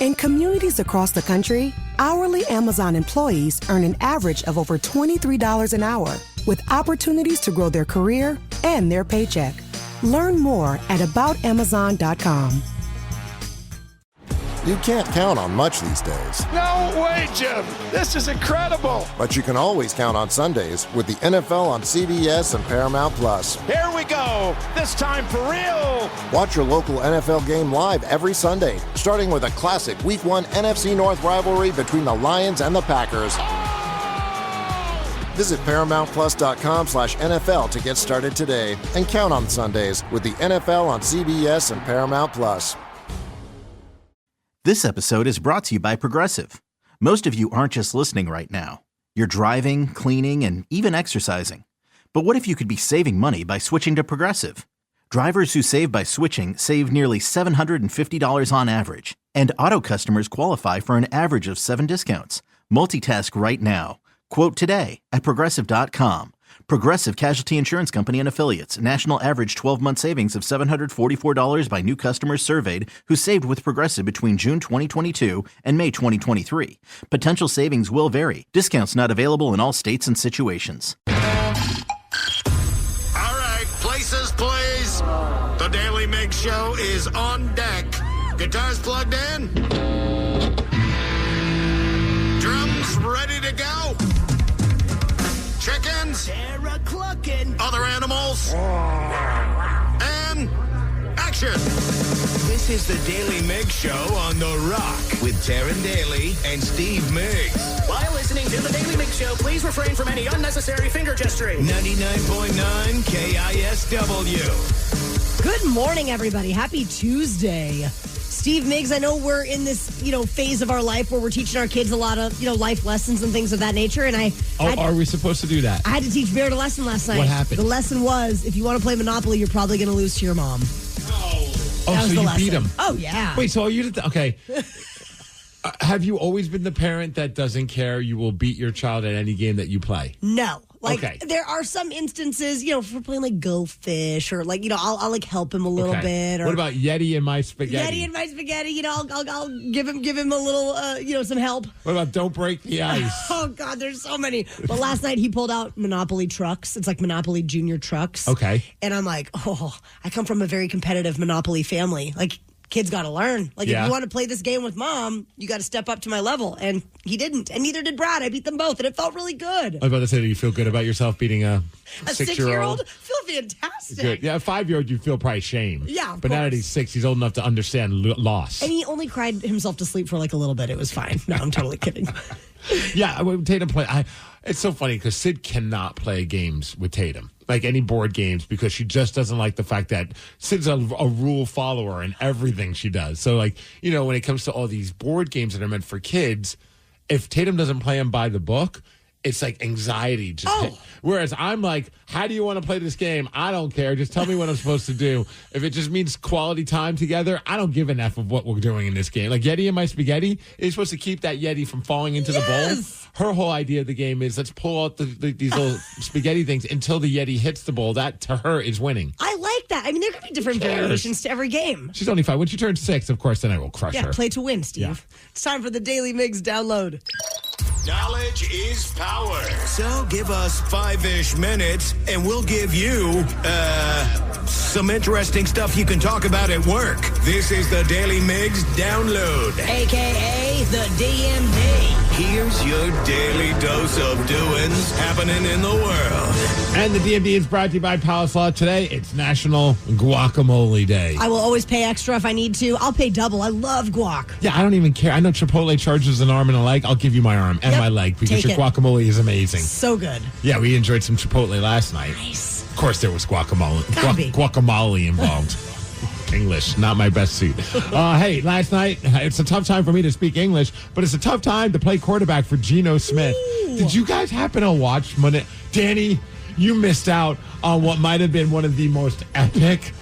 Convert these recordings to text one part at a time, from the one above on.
In communities across the country, hourly Amazon employees earn an average of over $23 an hour, with opportunities to grow their career and their paycheck. Learn more at aboutamazon.com. You can't count on much these days. No way, Jim. This is incredible. But you can always count on Sundays with the NFL on CBS and Paramount Plus. Here we go. This time for real. Watch your local NFL game live every Sunday, starting with a classic Week 1 NFC North rivalry between the Lions and the Packers. Visit ParamountPlus.com/NFL to get started today and count on Sundays with the NFL on CBS and Paramount Plus. This episode is brought to you by Progressive. Most of you aren't just listening right now. You're driving, cleaning, and even exercising. But what if you could be saving money by switching to Progressive? Drivers who save by switching save nearly $750 on average. And auto customers qualify for an average of 7 discounts. Multitask right now. Quote today at Progressive.com. Progressive Casualty Insurance Company and Affiliates. National average 12-month savings of $744 by new customers surveyed who saved with Progressive between June 2022 and May 2023. Potential savings will vary. Discounts not available in all states and situations. All right, places, please. The Daly Migs Show is on deck. Guitars plugged in. Drums ready to go. Chickens, other animals, and action. This is the Daly Migs Show on The Rock with Taryn Daly and Steve Migs. While listening to the Daly Migs Show, please refrain from any unnecessary finger gesturing. 99.9 KISW. Good morning, everybody. Happy Tuesday. Steve Migs, I know we're in this, phase of our life where we're teaching our kids a lot of, life lessons and things of that nature. And are we supposed to do that? I had to teach Barrett a lesson last night. What happened? The lesson was, if you want to play Monopoly, you're probably going to lose to your mom. Oh, so you beat him? Oh, yeah. Wait, so you did okay. Have you always been the parent that doesn't care you will beat your child at any game that you play? No. There are some instances, if we're playing like Go Fish or I'll help him a little bit. Or what about Yeti and my spaghetti? Yeti and my spaghetti, I'll give him a little, some help. What about Don't Break the Ice? Oh God, there's so many. But last night he pulled out Monopoly trucks. It's like Monopoly Junior trucks. Okay. And I'm like, I come from a very competitive Monopoly family. Like, kids got to learn. If you want to play this game with mom, you got to step up to my level. And he didn't. And neither did Brad. I beat them both. And it felt really good. I was about to say, do you feel good about yourself beating a 6-year-old? Feel fantastic. Good. Yeah, a 5-year-old, you feel probably shame. Yeah, but now that he's 6, he's old enough to understand loss. And he only cried himself to sleep for a little bit. It was fine. No, I'm totally kidding. Yeah, Tatum play. It's so funny because Sid cannot play games with Tatum, like any board games, because she just doesn't like the fact that Sid's a rule follower in everything she does. So, when it comes to all these board games that are meant for kids, if Tatum doesn't play them by the book, it's like anxiety. Whereas I'm like, how do you want to play this game? I don't care. Just tell me what I'm supposed to do. If it just means quality time together, I don't give an F of what we're doing in this game. Like Yeti and my spaghetti, you're supposed to keep that Yeti from falling into the bowl. Her whole idea of the game is let's pull out these little spaghetti things until the Yeti hits the bowl. That, to her, is winning. I like that. I mean, there could be different variations to every game. She's only 5. When she turns 6, of course, then I will crush her. Yeah, play to win, Steve. Yeah. It's time for the Daily Migs download. Knowledge is power. So give us 5-ish minutes, and we'll give you, some interesting stuff you can talk about at work. This is the Daily Migs Download. A.K.A. the DMD. Here's your daily dose of doings happening in the world. And the DMD is brought to you by Palace Law. Today, it's National Guacamole Day. I will always pay extra if I need to. I'll pay double. I love guac. Yeah, I don't even care. I know Chipotle charges an arm and a leg. I'll give you my arm and my leg because your guacamole is amazing. So good. Yeah, we enjoyed some Chipotle last night. Nice. Of course, there was guacamole involved. English, not my best suit. Hey, last night, it's a tough time for me to speak English, but it's a tough time to play quarterback for Geno Smith. Ooh. Did you guys happen to watch Monday? Danny, you missed out on what might have been one of the most epic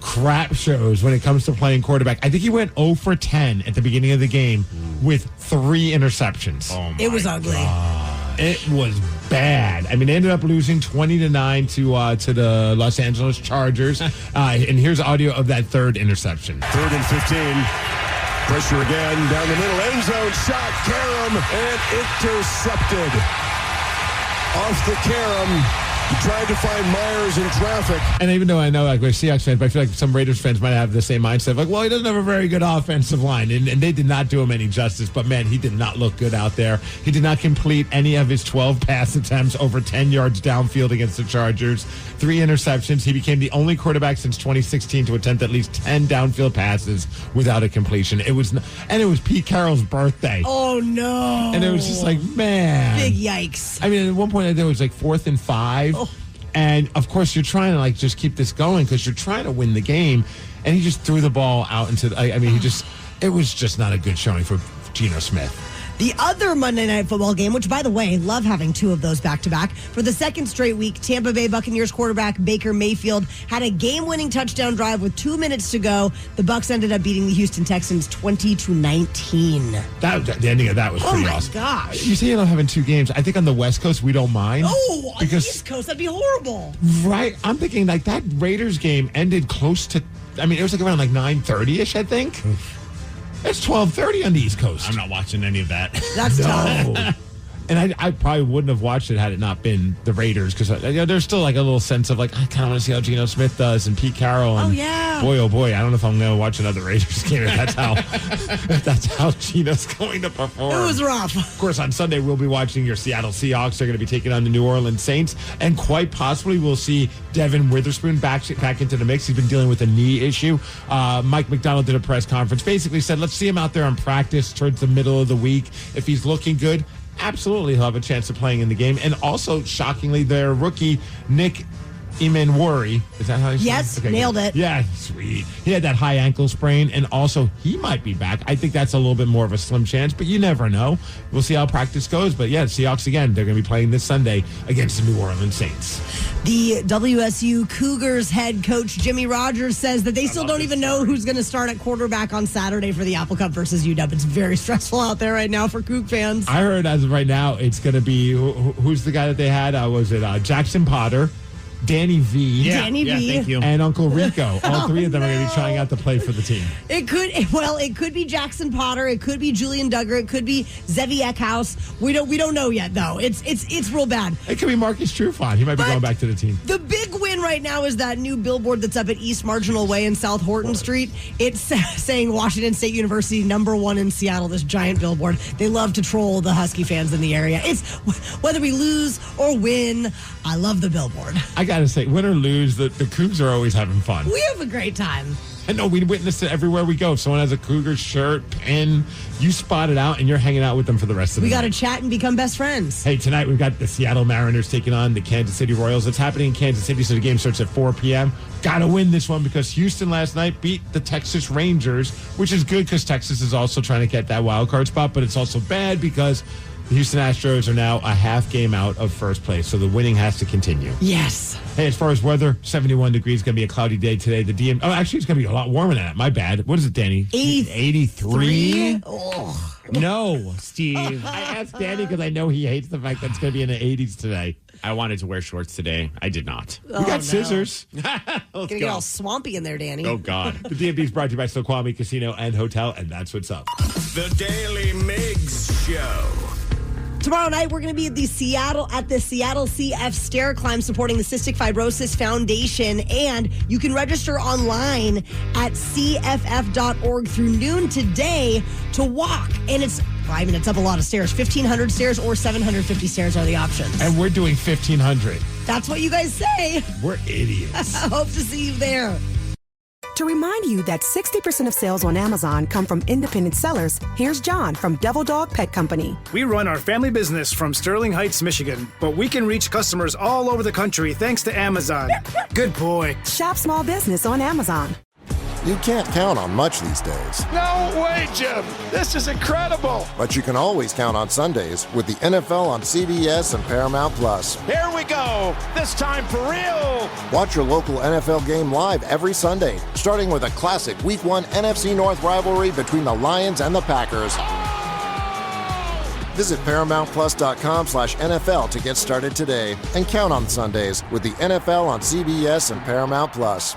crap shows when it comes to playing quarterback. I think he went 0 for 10 at the beginning of the game with 3 interceptions. Oh, it was ugly. It was bad. I mean, they ended up losing 20-9 to the Los Angeles Chargers. And here's audio of that third interception. 3rd and 15. Pressure again down the middle. End zone shot. Karam and intercepted. Off the Karam. He tried to find Myers in traffic. And even though I know, like, we're Seahawks fans, but I feel like some Raiders fans might have the same mindset. Like, well, he doesn't have a very good offensive line. And they did not do him any justice. But, man, he did not look good out there. He did not complete any of his 12 pass attempts over 10 yards downfield against the Chargers. 3 interceptions. He became the only quarterback since 2016 to attempt at least 10 downfield passes without a completion. It was Pete Carroll's birthday. Oh, no. And it was just like, man. Big yikes. I mean, at one point, there was like 4th and 5. Oh. And, of course, you're trying to, like, just keep this going because you're trying to win the game. And he just threw the ball out into the, it was just not a good showing for Geno Smith. The other Monday Night Football game, which, by the way, love having 2 of those back-to-back. For the second straight week, Tampa Bay Buccaneers quarterback Baker Mayfield had a game-winning touchdown drive with 2 minutes to go. The Bucs ended up beating the Houston Texans 20-19. The ending of that was pretty awesome. Oh, my gosh. You say you don't having 2 games. I think on the West Coast, we don't mind. Oh, on the East Coast, that'd be horrible. Right. I'm thinking, like, that Raiders game ended close to, it was like around like 9:30-ish, I think. It's 12:30 on the East Coast. I'm not watching any of that. That's tough. And I probably wouldn't have watched it had it not been the Raiders because there's still like a little sense of like I kind of want to see how Geno Smith does and Pete Carroll. And oh boy, I don't know if I'm going to watch another Raiders game if that's how Geno's going to perform. It was rough. Of course, on Sunday we'll be watching your Seattle Seahawks. They're going to be taking on the New Orleans Saints, and quite possibly we'll see Devin Witherspoon back into the mix. He's been dealing with a knee issue. Mike McDonald did a press conference, basically said, let's see him out there in practice towards the middle of the week. If he's looking good, absolutely he'll have a chance of playing in the game. And also, shockingly, their rookie, Nick Imenwori. Is that how you say it? Yes, nailed it. Yeah, sweet. He had that high ankle sprain, and also he might be back. I think that's a little bit more of a slim chance, but you never know. We'll see how practice goes. But yeah, Seahawks again, they're going to be playing this Sunday against the New Orleans Saints. The WSU Cougars head coach Jimmy Rogers says that they still don't even know who's going to start at quarterback on Saturday for the Apple Cup versus UW. It's very stressful out there right now for Coug fans. I heard as of right now, it's going to be, who's the guy that they had? Was it Jackson Potter? Danny V. Yeah, Danny V. Thank you. And Uncle Rico. All 3 of them are going to be trying out to play for the team. It could be Jackson Potter. It could be Julian Duggar. It could be Zevi Eckhouse. We don't know yet, though. It's real bad. It could be Marcus Trufant. He might be going back to the team. The big win right now is that new billboard that's up at East Marginal Way in South Horton Street. It's saying Washington State University #1 in Seattle, this giant billboard. They love to troll the Husky fans in the area. It's whether we lose or win, I love the billboard. I got to say, win or lose, the Cougs are always having fun. We have a great time. I know, we witness it everywhere we go. If someone has a Cougar shirt, pin, you spot it out, and you're hanging out with them for the rest of the night. We got to chat and become best friends. Hey, tonight we've got the Seattle Mariners taking on the Kansas City Royals. It's happening in Kansas City, so the game starts at 4 p.m. Got to win this one because Houston last night beat the Texas Rangers, which is good because Texas is also trying to get that wild card spot, but it's also bad because the Houston Astros are now a half game out of first place, so the winning has to continue. Yes. Hey, as far as weather, 71 degrees, going to be a cloudy day today. Actually, it's going to be a lot warmer than that. My bad. What is it, Danny? 83? Oh. No, Steve. I asked Danny because I know he hates the fact that it's going to be in the 80s today. I wanted to wear shorts today. I did not. We got scissors. Let's get all swampy in there, Danny. Oh, God. The DMV is brought to you by Snoqualmie Casino and Hotel, and that's what's up. The Daily Migs Show. Tomorrow night, we're going to be at the Seattle CF Stair Climb supporting the Cystic Fibrosis Foundation. And you can register online at cff.org through noon today to walk. And it's up a lot of stairs. 1,500 stairs or 750 stairs are the options. And we're doing 1,500. That's what you guys say. We're idiots. I hope to see you there. To remind you that 60% of sales on Amazon come from independent sellers, here's John from Devil Dog Pet Company. We run our family business from Sterling Heights, Michigan, but we can reach customers all over the country thanks to Amazon. Good boy. Shop small business on Amazon. You can't count on much these days. No way, Jim. This is incredible. But you can always count on Sundays with the NFL on CBS and Paramount Plus. Here we go. This time for real. Watch your local NFL game live every Sunday, starting with a classic Week 1 NFC North rivalry between the Lions and the Packers. Visit ParamountPlus.com/NFL to get started today and count on Sundays with the NFL on CBS and Paramount Plus.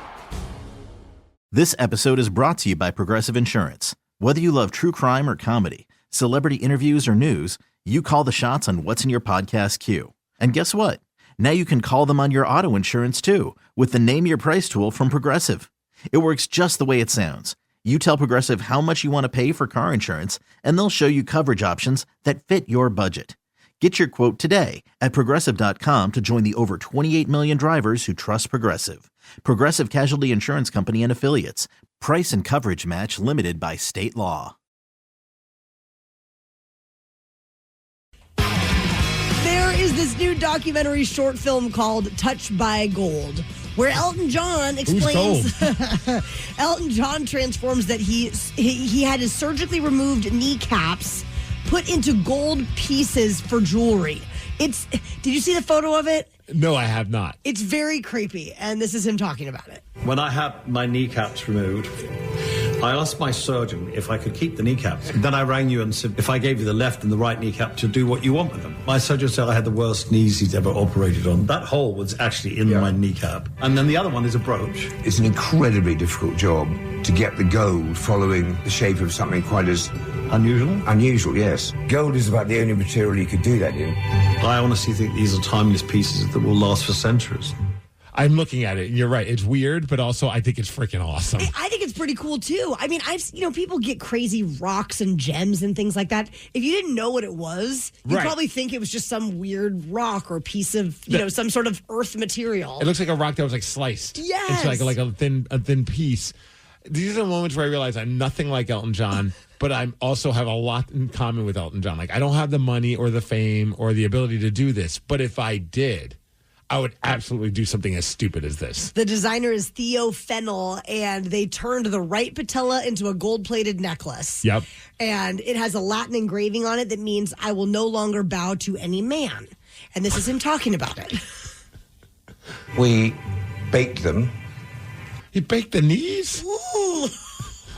This episode is brought to you by Progressive Insurance. Whether you love true crime or comedy, celebrity interviews or news, you call the shots on what's in your podcast queue. And guess what? Now you can call them on your auto insurance too with the Name Your Price tool from Progressive. It works just the way it sounds. You tell Progressive how much you want to pay for car insurance, and they'll show you coverage options that fit your budget. Get your quote today at Progressive.com to join the over 28 million drivers who trust Progressive. Progressive Casualty Insurance Company and Affiliates. Price and coverage match limited by state law. There is this new documentary short film called Touched by Gold, where Elton John explains Elton John transforms that he had his surgically removed kneecaps put into gold pieces for jewelry. Did you see the photo of it? No, I have not. It's very creepy, and this is him talking about it. When I had my kneecaps removed, I asked my surgeon if I could keep the kneecaps. Then I rang you and said, if I gave you the left and the right kneecap, to do what you want with them. My surgeon said I had the worst knees he's ever operated on. That hole was actually in my kneecap. And then the other one is a brooch. It's an incredibly difficult job to get the gold following the shape of something quite as... Unusual? Unusual, yes. Gold is about the only material you could do that in. I honestly think these are timeless pieces that will last for centuries. I'm looking at it, and you're right. It's weird, but also I think it's freaking awesome. I think it's pretty cool, too. I mean, people get crazy rocks and gems and things like that. If you didn't know what it was, you'd probably think it was just some weird rock or piece of, some sort of earth material. It looks like a rock that was, sliced. Yes. It's like a thin piece. These are the moments where I realize I'm nothing like Elton John, but I also have a lot in common with Elton John. I don't have the money or the fame or the ability to do this, but if I did, I would absolutely do something as stupid as this. The designer is Theo Fennell, and they turned the right patella into a gold-plated necklace. Yep. And it has a Latin engraving on it that means, I will no longer bow to any man. And this is him talking about it. We baked them. He baked the knees? Ooh.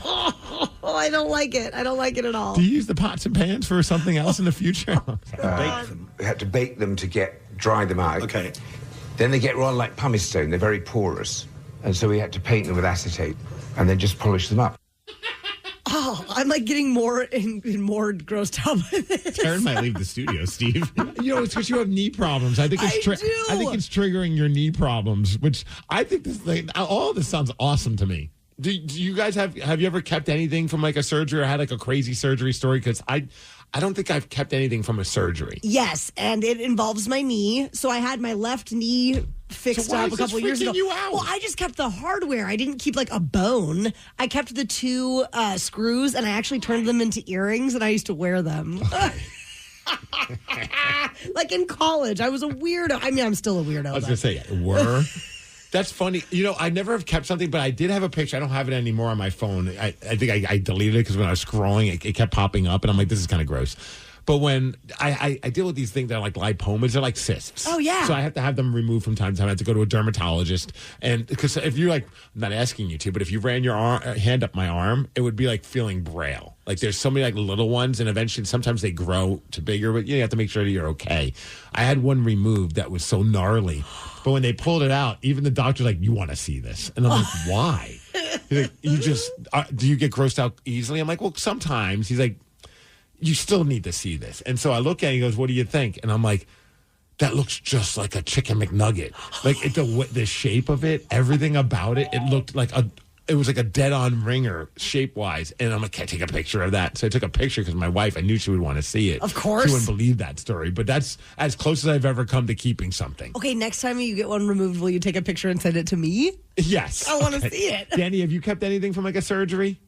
Oh, I don't like it. I don't like it at all. Do you use the pots and pans for something else in the future? Bake them. We had to bake them to dry them out. Okay. Then they get rather like pumice stone. They're very porous. And so we had to paint them with acetate and then just polish them up. Oh, I'm getting more and more grossed out by this. Karen might leave the studio, Steve. It's because you have knee problems. I think it's triggering your knee problems, which I think all of this sounds awesome to me. Do you guys have you ever kept anything from a surgery or had a crazy surgery story? Because I don't think I've kept anything from a surgery. Yes, and it involves my knee. So I had my left knee fixed up a couple years ago. You out? Well, I just kept the hardware. I didn't keep a bone. I kept the two screws, and I actually turned them into earrings, and I used to wear them. In college, I was a weirdo. I mean, I'm still a weirdo. I was going to say, were? That's funny. I never have kept something, but I did have a picture. I don't have it anymore on my phone. I think I deleted it because when I was scrolling, it kept popping up, and I'm like, this is kind of gross. But when I deal with these things that are like lipomas, they're like cysts. Oh, yeah. So I have to have them removed from time to time. I have to go to a dermatologist. And because if you're I'm not asking you to, but if you ran your hand up my arm, it would be like feeling braille. There's so many little ones, and eventually sometimes they grow to bigger, but you have to make sure that you're okay. I had one removed that was so gnarly. But when they pulled it out, even the doctor's like, you want to see this? And I'm like, why? He's like, do you get grossed out easily? I'm like, well, sometimes. He's like, you still need to see this. And so I look at it, he goes, what do you think? And I'm like, that looks just like a chicken McNugget. The shape of it, everything about it, it looked like it was like a dead-on ringer shape-wise. And I'm like, can I take a picture of that? So I took a picture because my wife, I knew she would want to see it. Of course. She wouldn't believe that story. But that's as close as I've ever come to keeping something. Okay, next time you get one removed, will you take a picture and send it to me? Yes. I want to see it. Danny, have you kept anything from a surgery?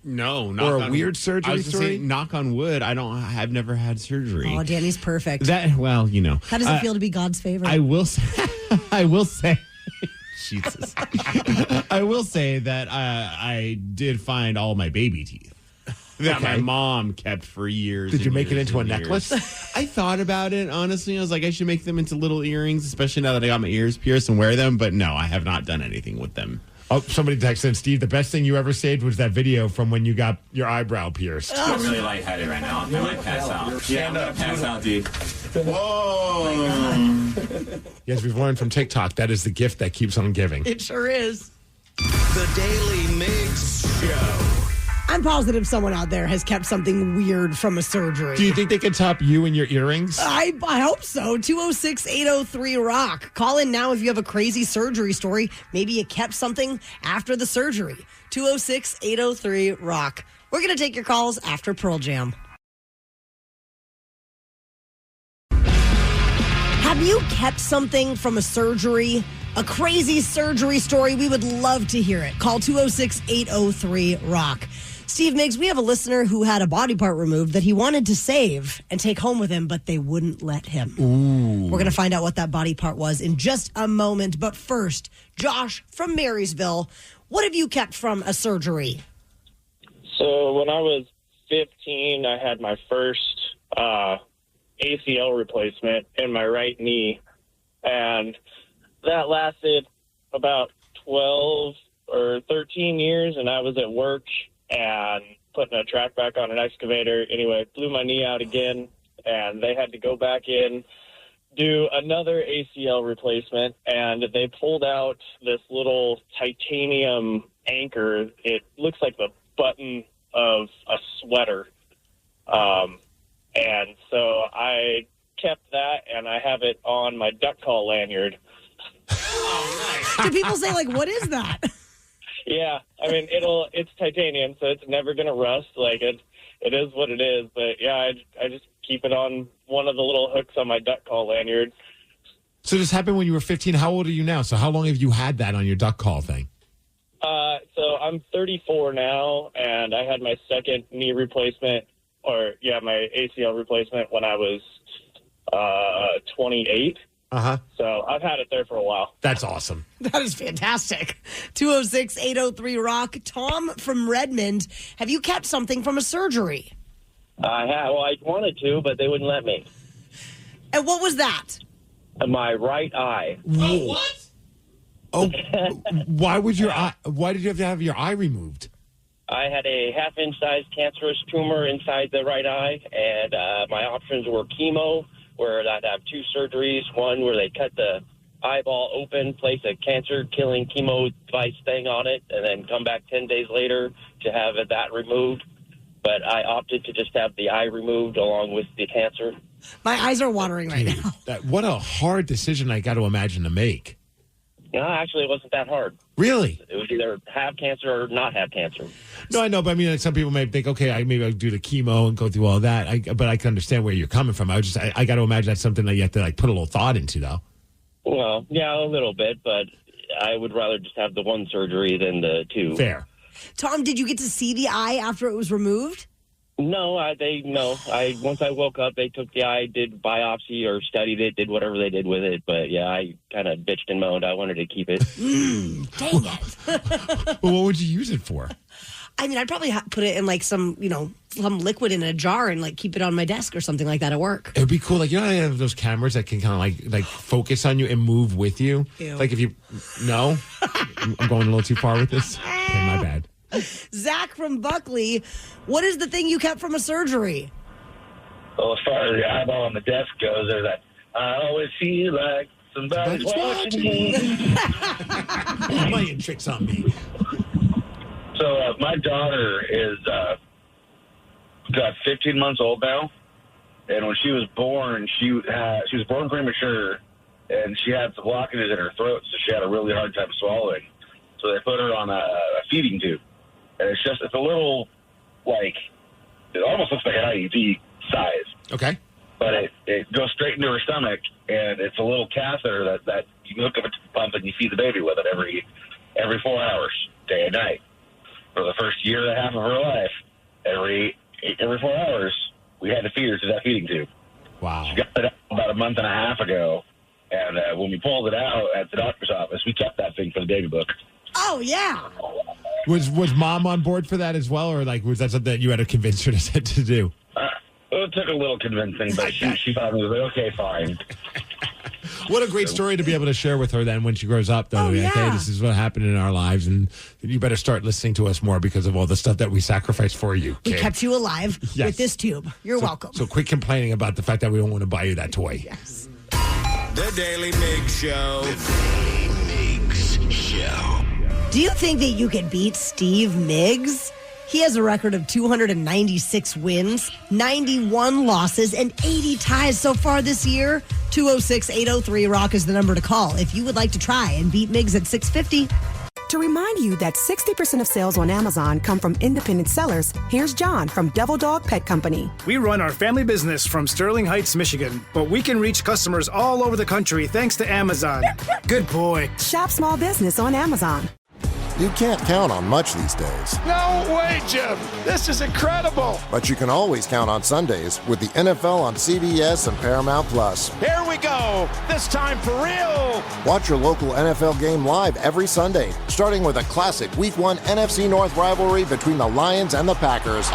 No. Or a weird surgery I was story? say, knock on wood, I've never had surgery. Oh, Danny's perfect. How does it feel to be God's favorite? I will say, Jesus. I will say that I did find all my baby teeth that my mom kept for years. Did you make it into a necklace? I thought about it, honestly. I was like, I should make them into little earrings, especially now that I got my ears pierced and wear them. But no, I have not done anything with them. Oh, somebody texted in, Steve, the best thing you ever saved was that video from when you got your eyebrow pierced. I'm really lightheaded right now. I might pass out. Yeah, I'm going to pass out, dude. Whoa. Yes, we've learned from TikTok that is the gift that keeps on giving. It sure is. The Daily Migs Show. I'm positive someone out there has kept something weird from a surgery. Do you think they can top you and your earrings? I hope so. 206-803-ROCK. Call in now if you have a crazy surgery story. Maybe you kept something after the surgery. 206-803-ROCK. We're going to take your calls after Pearl Jam. Have you kept something from a surgery? A crazy surgery story? We would love to hear it. Call 206-803-ROCK. Steve Migs, we have a listener who had a body part removed that he wanted to save and take home with him, but they wouldn't let him. Ooh. We're going to find out what that body part was in just a moment. But first, Josh from Marysville, what have you kept from a surgery? So when I was 15, I had my first ACL replacement in my right knee, and that lasted about 12 or 13 years, and I was at work and putting a track back on an excavator. Anyway, blew my knee out again, and they had to go back in, do another ACL replacement, and they pulled out this little titanium anchor. It looks like the button of a sweater. And so I kept that, and I have it on my duck call lanyard. Oh, nice. Do people say, like, what is that? Yeah, I mean, it's titanium, so it's never going to rust. Like, it is what it is. But, yeah, I just keep it on one of the little hooks on my duck call lanyard. So this happened when you were 15. How old are you now? So how long have you had that on your duck call thing? So I'm 34 now, and I had my second knee replacement, my ACL replacement when I was 28. Uh-huh. So I've had it there for a while. That's awesome. That is fantastic. 206-803-ROCK. Tom from Redmond, have you kept something from a surgery? I have. Well, I wanted to, but they wouldn't let me. And what was that? My right eye. Oh, what? Oh, why did you have to have your eye removed? I had a half-inch sized cancerous tumor inside the right eye, and my options were chemo, where I'd have two surgeries, one where they cut the eyeball open, place a cancer-killing chemo device thing on it, and then come back 10 days later to have that removed. But I opted to just have the eye removed along with the cancer. My eyes are watering right now. What a hard decision I got to imagine to make. No, actually, it wasn't that hard. Really? It was either have cancer or not have cancer. No, I know, but I mean, some people may think, okay, maybe I'll do the chemo and go through all that. But I can understand where you're coming from. I got to imagine that's something that you have to put a little thought into, though. Well, yeah, a little bit, but I would rather just have the one surgery than the two. Fair. Tom, did you get to see the eye after it was removed? No, once I woke up, they took the eye, did biopsy or studied it, did whatever they did with it. But yeah, I kind of bitched and moaned. I wanted to keep it. Dang it. Well, what would you use it for? I mean, I'd probably put it in some liquid in a jar and keep it on my desk or something like that at work. It would be cool. I have those cameras that can kind of like focus on you and move with you. Ew. Like if you, no, I'm going a little too far with this. Okay, my bad. Zach from Buckley, what is the thing you kept from a surgery? Well, as far as the eyeball on the desk goes, there's that, I always feel like somebody's watching me. Playing tricks on me. So my daughter is got 15 months old now, and when she was born, she was born premature, and she had some blockages in her throat, so she had a really hard time swallowing. So they put her on a feeding tube. And it's a little, it almost looks like an IUD size. Okay. But it goes straight into her stomach, and it's a little catheter that you hook up a pump and you feed the baby with it every 4 hours, day and night. For the first year and a half of her life, every 4 hours, we had to feed her to that feeding tube. Wow. She got it out about a month and a half ago, and when we pulled it out at the doctor's office, we kept that thing for the baby book. Oh, yeah. Was mom on board for that as well, or was that something that you had to convince her to do? It took a little convincing, but she thought it was okay, fine. What a great story to be able to share with her then when she grows up, though. Hey, this is what happened in our lives, and you better start listening to us more because of all the stuff that we sacrificed for you. We kept you alive with this tube. You're welcome. So quit complaining about the fact that we don't want to buy you that toy. Yes. The Daily Migs Show. The Daily Migs Show. Do you think that you could beat Steve Migs? He has a record of 296 wins, 91 losses, and 80 ties so far this year. 206-803-ROCK is the number to call if you would like to try and beat Migs at 650. To remind you that 60% of sales on Amazon come from independent sellers, here's John from Devil Dog Pet Company. We run our family business from Sterling Heights, Michigan, but we can reach customers all over the country thanks to Amazon. Good boy. Shop small business on Amazon. You can't count on much these days. No way, Jim. This is incredible. But you can always count on Sundays with the NFL on CBS and Paramount Plus. Here we go. This time for real. Watch your local NFL game live every Sunday, starting with a classic Week 1 NFC North rivalry between the Lions and the Packers.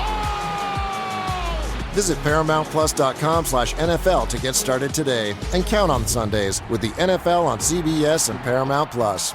Visit ParamountPlus.com/NFL to get started today and count on Sundays with the NFL on CBS and Paramount Plus.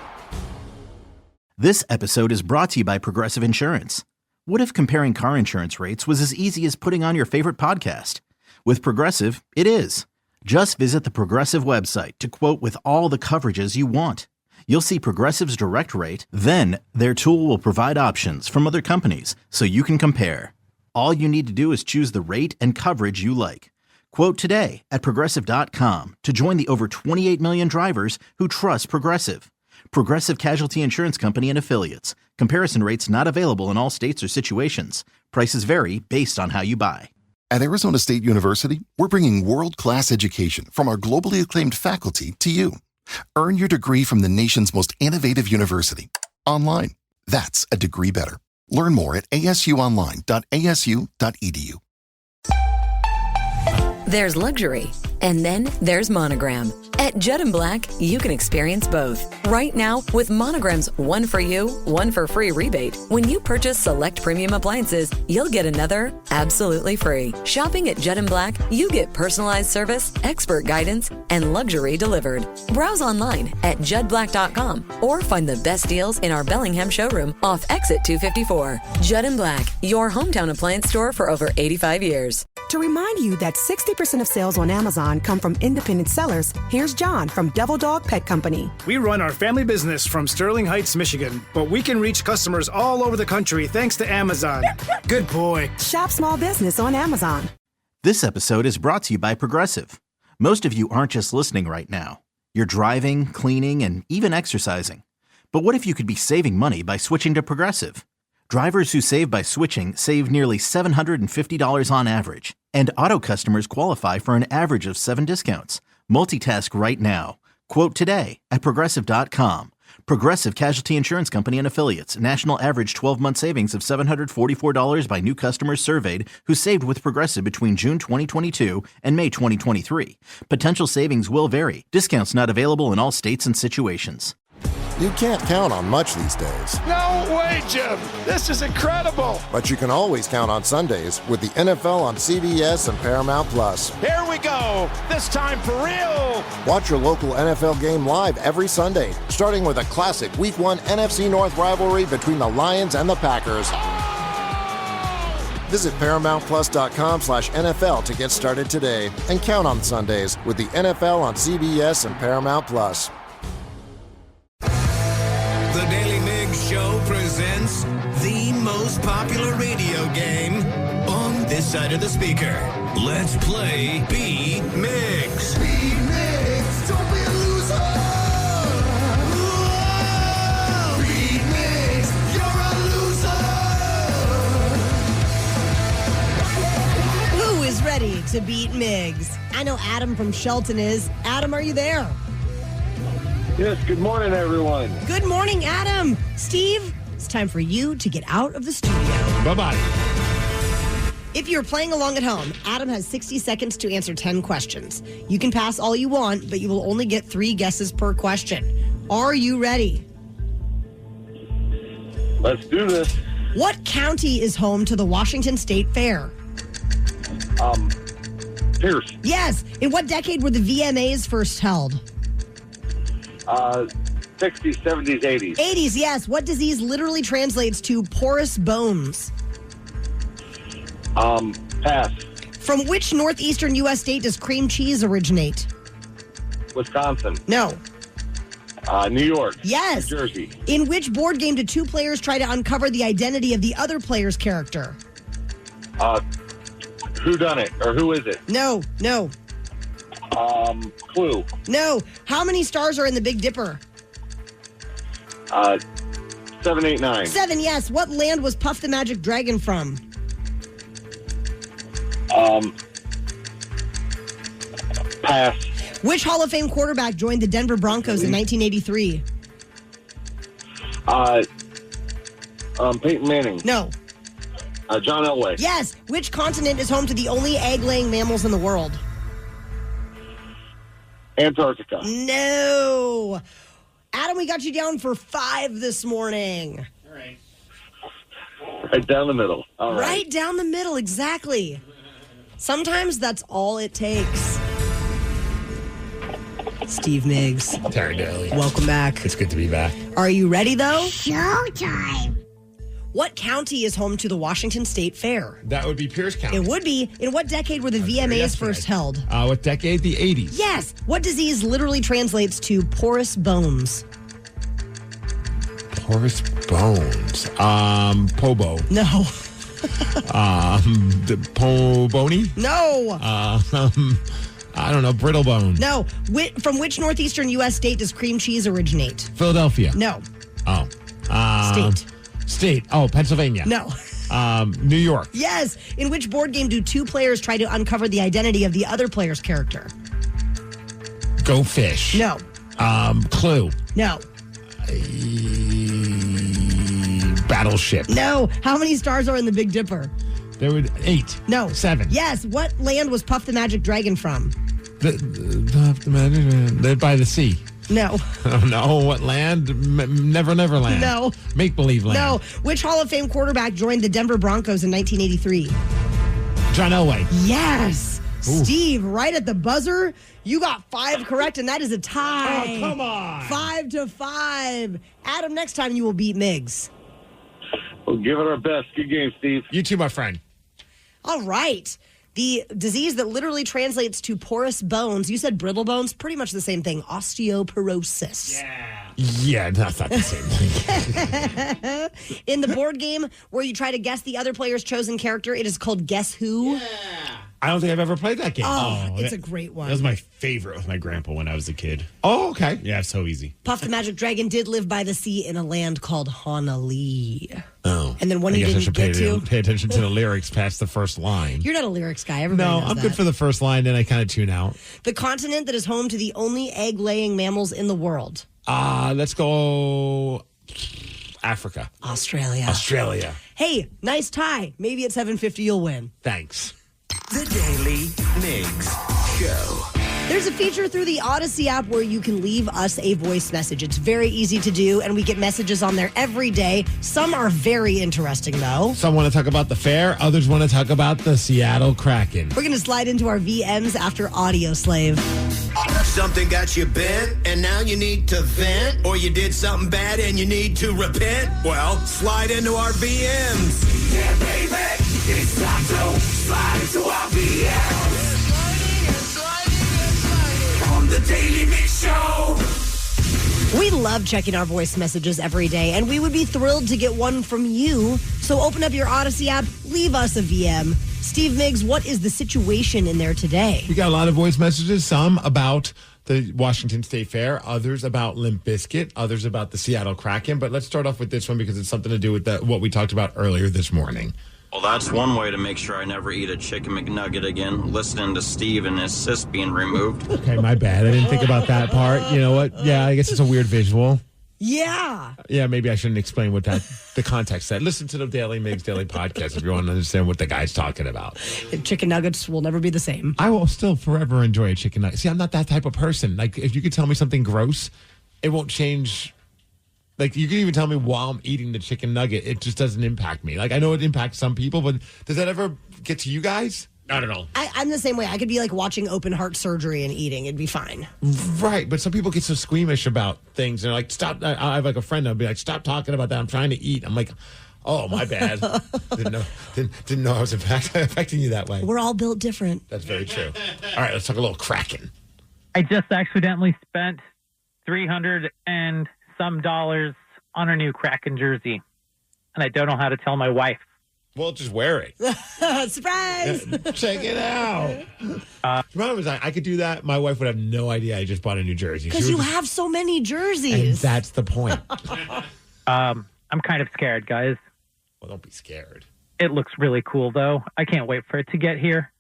This episode is brought to you by Progressive Insurance. What if comparing car insurance rates was as easy as putting on your favorite podcast? With Progressive, it is. Just visit the Progressive website to quote with all the coverages you want. You'll see Progressive's direct rate, then their tool will provide options from other companies so you can compare. All you need to do is choose the rate and coverage you like. Quote today at Progressive.com to join the over 28 million drivers who trust Progressive. Progressive Casualty Insurance Company and Affiliates. Comparison rates not available in all states or situations. Prices vary based on how you buy. At Arizona State University, we're bringing world-class education from our globally acclaimed faculty to you. Earn your degree from the nation's most innovative university. Online. That's a degree better. Learn more at asuonline.asu.edu. There's luxury, and then there's Monogram. At Judd & Black, you can experience both. Right now, with Monogram's one for you, one for free rebate, when you purchase select premium appliances, you'll get another absolutely free. Shopping at Judd & Black, you get personalized service, expert guidance, and luxury delivered. Browse online at juddblack.com or find the best deals in our Bellingham showroom off Exit 254. Judd & Black, your hometown appliance store for over 85 years. To remind you that 60% of sales on Amazon come from independent sellers, here's John from Devil Dog Pet Company. We run our family business from Sterling Heights, Michigan, but we can reach customers all over the country thanks to Amazon. Good boy. Shop small business on Amazon. This episode is brought to you by Progressive. Most of you aren't just listening right now. You're driving, cleaning, and even exercising. But what if you could be saving money by switching to Progressive? Drivers who save by switching save nearly $750 on average, and auto customers qualify for an average of 7 discounts. Multitask right now. Quote today at Progressive.com. Progressive Casualty Insurance Company and Affiliates. National average 12-month savings of $744 by new customers surveyed who saved with Progressive between June 2022 and May 2023. Potential savings will vary. Discounts not available in all states and situations. You can't count on much these days. No way, Jim. This is incredible. But you can always count on Sundays with the NFL on CBS and Paramount Plus. Here we go. This time for real. Watch your local NFL game live every Sunday, starting with a classic Week 1 NFC North rivalry between the Lions and the Packers. Visit ParamountPlus.com/NFL to get started today and count on Sundays with the NFL on CBS and Paramount Plus. The Daily Migs Show presents the most popular radio game on this side of the speaker. Let's play Beat Migs. Beat Migs, don't be a loser. Whoa! Beat Migs, you're a loser. Who is ready to beat Migs? I know Adam from Shelton is. Adam, are you there? Yes, good morning, everyone. Good morning, Adam. Steve, it's time for you to get out of the studio. Bye-bye. If you're playing along at home, Adam has 60 seconds to answer 10 questions. You can pass all you want, but you will only get 3 guesses per question. Are you ready? Let's do this. What county is home to the Washington State Fair? Pierce. Yes. In what decade were the VMAs first held? 60s, 70s, 80s. 80s, yes. What disease literally translates to porous bones? Pass. From which northeastern U.S. state does cream cheese originate? Wisconsin. No. New York. Yes. New Jersey. In which board game did two players try to uncover the identity of the other player's character? Who done it? Or who is it? No. Clue. No. How many stars are in the Big Dipper? 7, 8, 9. 7, yes. What land was Puff the Magic Dragon from? Pass. Which Hall of Fame quarterback joined the Denver Broncos in 1983? Peyton Manning. No. John Elway. Yes. Which continent is home to the only egg-laying mammals in the world? Antarctica. No. Adam, we got you down for 5 this morning. All right. Right down the middle. All right. Right down the middle, exactly. Sometimes that's all it takes. Steve Migs. Terry Daly. Welcome back. It's good to be back. Are you ready, though? Showtime. What county is home to the Washington State Fair? That would be Pierce County. It would be. In what decade were the VMAs first held? What decade? The 80s. Yes. What disease literally translates to porous bones? Porous bones. Pobo. No. Bony? No. I don't know. Brittle bone. No. From which northeastern U.S. state does cream cheese originate? Philadelphia. No. Oh. State. Oh, Pennsylvania. No. New York. Yes. In which board game do two players try to uncover the identity of the other player's character? Go Fish. No. Clue. No. Battleship. No. How many stars are in the Big Dipper? There were 8. No. 7. Yes. What land was Puff the Magic Dragon from? The Magic by the sea. No. Oh, no. What land? Never Land. No. Make-believe land. No. Which Hall of Fame quarterback joined the Denver Broncos in 1983? John Elway. Yes. Ooh. Steve, right at the buzzer. You got 5 correct, and that is a tie. Oh, come on. 5-5. Adam, next time you will beat Migs. We'll give it our best. Good game, Steve. You too, my friend. All right. The disease that literally translates to porous bones, you said brittle bones, pretty much the same thing, osteoporosis. Yeah, that's not the same thing. In the board game where you try to guess the other player's chosen character, it is called Guess Who. I don't think I've ever played that game. It's a great one. That was my favorite with my grandpa when I was a kid. Oh, okay. Yeah, it's so easy. Puff the Magic Dragon did live by the sea in a land called Honolulu. Oh. And then one I you guess I didn't should get to. pay attention to the lyrics past the first line. You're not a lyrics guy. Everybody No, knows I'm that. good for the first line, then I kind of tune out. The continent that is home to the only egg-laying mammals in the world. Let's go Africa. Australia. Hey, nice tie. Maybe at 7:50 you'll win. Thanks. The Daily Migs Show. There's a feature through the Odyssey app where you can leave us a voice message. It's very easy to do, and we get messages on there every day. Some are very interesting, though. Some want to talk about the fair. Others want to talk about the Seattle Kraken. We're going to slide into our VMs after Audio Slave. Something got you bent, and now you need to vent, or you did something bad and you need to repent? Well, slide into our VMs. Yeah, baby, it's time to slide into our VMs. On the Daily Mix Show. We love checking our voice messages every day, and we would be thrilled to get one from you. So open up your Odyssey app, leave us a VM. Steve Migs, what is the situation in there today? We got a lot of voice messages, some about the Washington State Fair, others about Limp Bizkit, others about the Seattle Kraken. But let's start off with this one because it's something to do with what we talked about earlier this morning. Well, that's one way to make sure I never eat a chicken McNugget again, listening to Steve and his cyst being removed. Okay, my bad. I didn't think about that part. You know what? Yeah, I guess it's a weird visual. Yeah. Yeah, maybe I shouldn't explain what the context said. Listen to the Daily Migs Daily podcast if you want to understand what the guy's talking about. Chicken nuggets will never be the same. I will still forever enjoy a chicken nugget. See, I'm not that type of person. Like, if you could tell me something gross, it won't change. Like, you can even tell me while I'm eating the chicken nugget, it just doesn't impact me. Like, I know it impacts some people, but does that ever get to you guys? Not at all. I'm the same way. I could be like watching open heart surgery and eating. It'd be fine. Right, but some people get so squeamish about things. And they're like, stop. I have like a friend that'll be like, stop talking about that. I'm trying to eat. I'm like, oh, my bad. Didn't know I was affecting you that way. We're all built different. That's very true. All right, let's talk a little Kraken. I just accidentally spent $300 and some on a new Kraken jersey. And I don't know how to tell my wife. Well, just wear it. Surprise! Check it out. I could do that. My wife would have no idea I just bought a new jersey. Because you have so many jerseys. And that's the point. I'm kind of scared, guys. Well, don't be scared. It looks really cool, though. I can't wait for it to get here.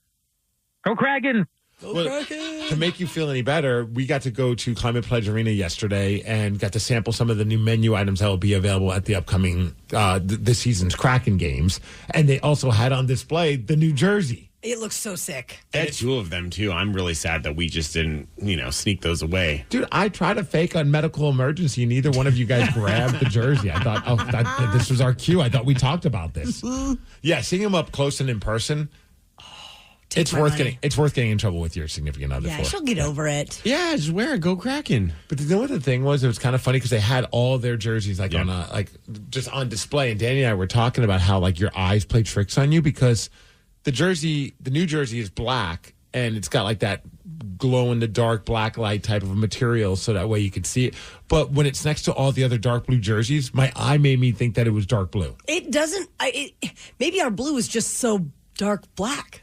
Go Kraken! To make you feel any better, we got to go to Climate Pledge Arena yesterday and got to sample some of the new menu items that will be available at the upcoming this season's Kraken games. And they also had on display the new jersey. It looks so sick. They had two of them, too. I'm really sad that we just didn't, sneak those away. Dude, I tried to fake on medical emergency. Neither one of you guys grabbed the jersey. I thought, this was our cue. I thought we talked about this. Yeah, seeing them up close and in person. It's worth getting in trouble with your significant other. Yeah, she'll get over it. Yeah, just wear it. Go Kraken. But you know what the thing was? It was kind of funny because they had all their jerseys just on display. And Danny and I were talking about how your eyes play tricks on you because the new jersey is black and it's got that glow in the dark black light type of a material, so that way you could see it. But when it's next to all the other dark blue jerseys, my eye made me think that it was dark blue. It doesn't. Maybe our blue is just so dark black.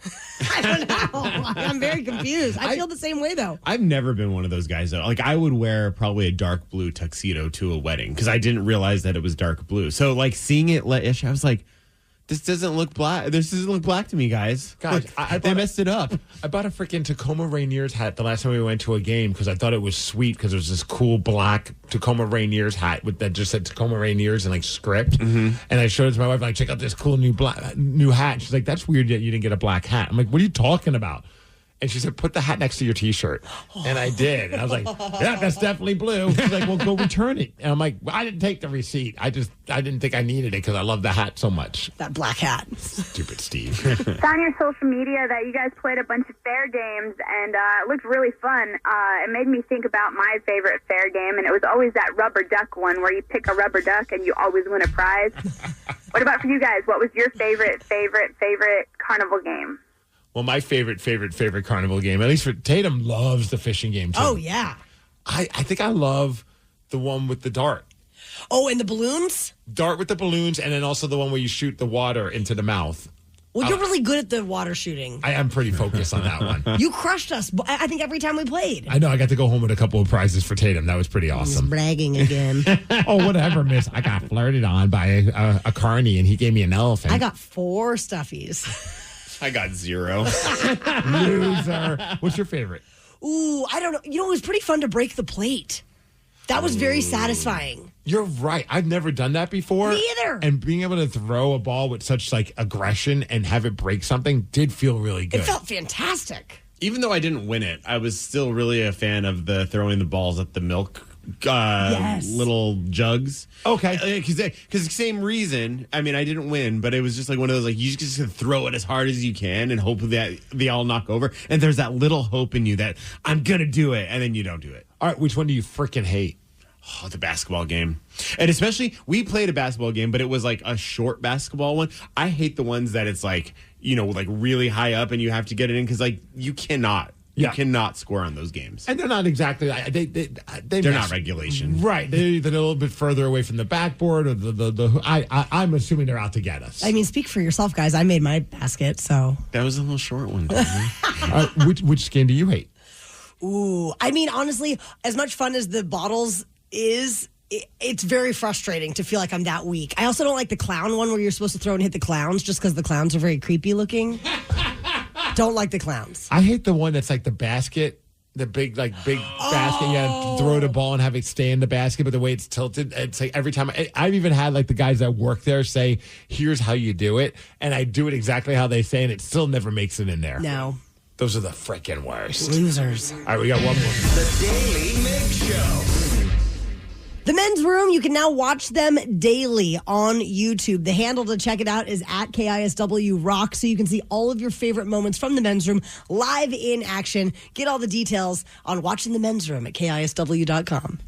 I don't know. I'm very confused. I feel the same way, though. I've never been one of those guys, though. I would wear probably a dark blue tuxedo to a wedding because I didn't realize that it was dark blue. So, seeing it let-ish, I was like, this doesn't look black. This doesn't look black to me, guys. They messed it up. I bought a freaking Tacoma Rainiers hat the last time we went to a game because I thought it was sweet because it was this cool black Tacoma Rainiers hat that just said Tacoma Rainiers and script. Mm-hmm. And I showed it to my wife, check out this cool new hat. She's like, that's weird that you didn't get a black hat. I'm like, what are you talking about? And she said, put the hat next to your T-shirt. And I did. And I was like, yeah, that's definitely blue. She's like, well, go return it. And I'm like, I didn't take the receipt. I didn't think I needed it because I love the hat so much. That black hat. Stupid Steve. It's on your social media that you guys played a bunch of fair games, and it looked really fun. It made me think about my favorite fair game, and it was always that rubber duck one where you pick a rubber duck and you always win a prize. What about for you guys? What was your favorite carnival game? Well, my favorite carnival game, at least for Tatum, loves the fishing game, too. Oh, yeah. I think I love the one with the dart. Oh, and the balloons? Dart with the balloons, and then also the one where you shoot the water into the mouth. Well, you're really good at the water shooting. I am pretty focused on that one. You crushed us, I think, every time we played. I know. I got to go home with a couple of prizes for Tatum. That was pretty awesome. He's bragging again. Oh, whatever, miss. I got flirted on by a carny, and he gave me an elephant. I got 4 stuffies. I got 0. Loser. What's your favorite? Ooh, I don't know. It was pretty fun to break the plate. That was very satisfying. You're right. I've never done that before. Me either. And being able to throw a ball with such aggression and have it break something did feel really good. It felt fantastic. Even though I didn't win it, I was still really a fan of the throwing the balls at the milk little jugs. Okay. Because same reason. I mean, I didn't win, but it was just one of those, you just throw it as hard as you can and hope that they all knock over. And there's that little hope in you that I'm going to do it. And then you don't do it. All right. Which one do you freaking hate? Oh, the basketball game. And especially, we played a basketball game, but it was a short basketball one. I hate the ones that it's really high up and you have to get it in because you cannot. You cannot score on those games. And they're not exactly, they're not regulation. Right. They're either a little bit further away from the backboard or I'm assuming they're out to get us. I mean, speak for yourself, guys. I made my basket, so. That was a little short one. Which skin do you hate? Ooh, I mean, honestly, as much fun as the bottles is, it's very frustrating to feel like I'm that weak. I also don't like the clown one where you're supposed to throw and hit the clowns just because the clowns are very creepy looking. Don't like the clowns. I hate the one that's the basket, the big basket. You gotta throw the ball and have it stay in the basket, but the way it's tilted, it's every time. I've even had the guys that work there say, "Here's how you do it," and I do it exactly how they say, and it still never makes it in there. No, those are the freaking worst losers. All right, we got one more. The Daly Migs Show. The Men's Room, you can now watch them daily on YouTube. The handle to check it out is at KISW Rock, so you can see all of your favorite moments from the Men's Room live in action. Get all the details on watching the Men's Room at KISW.com.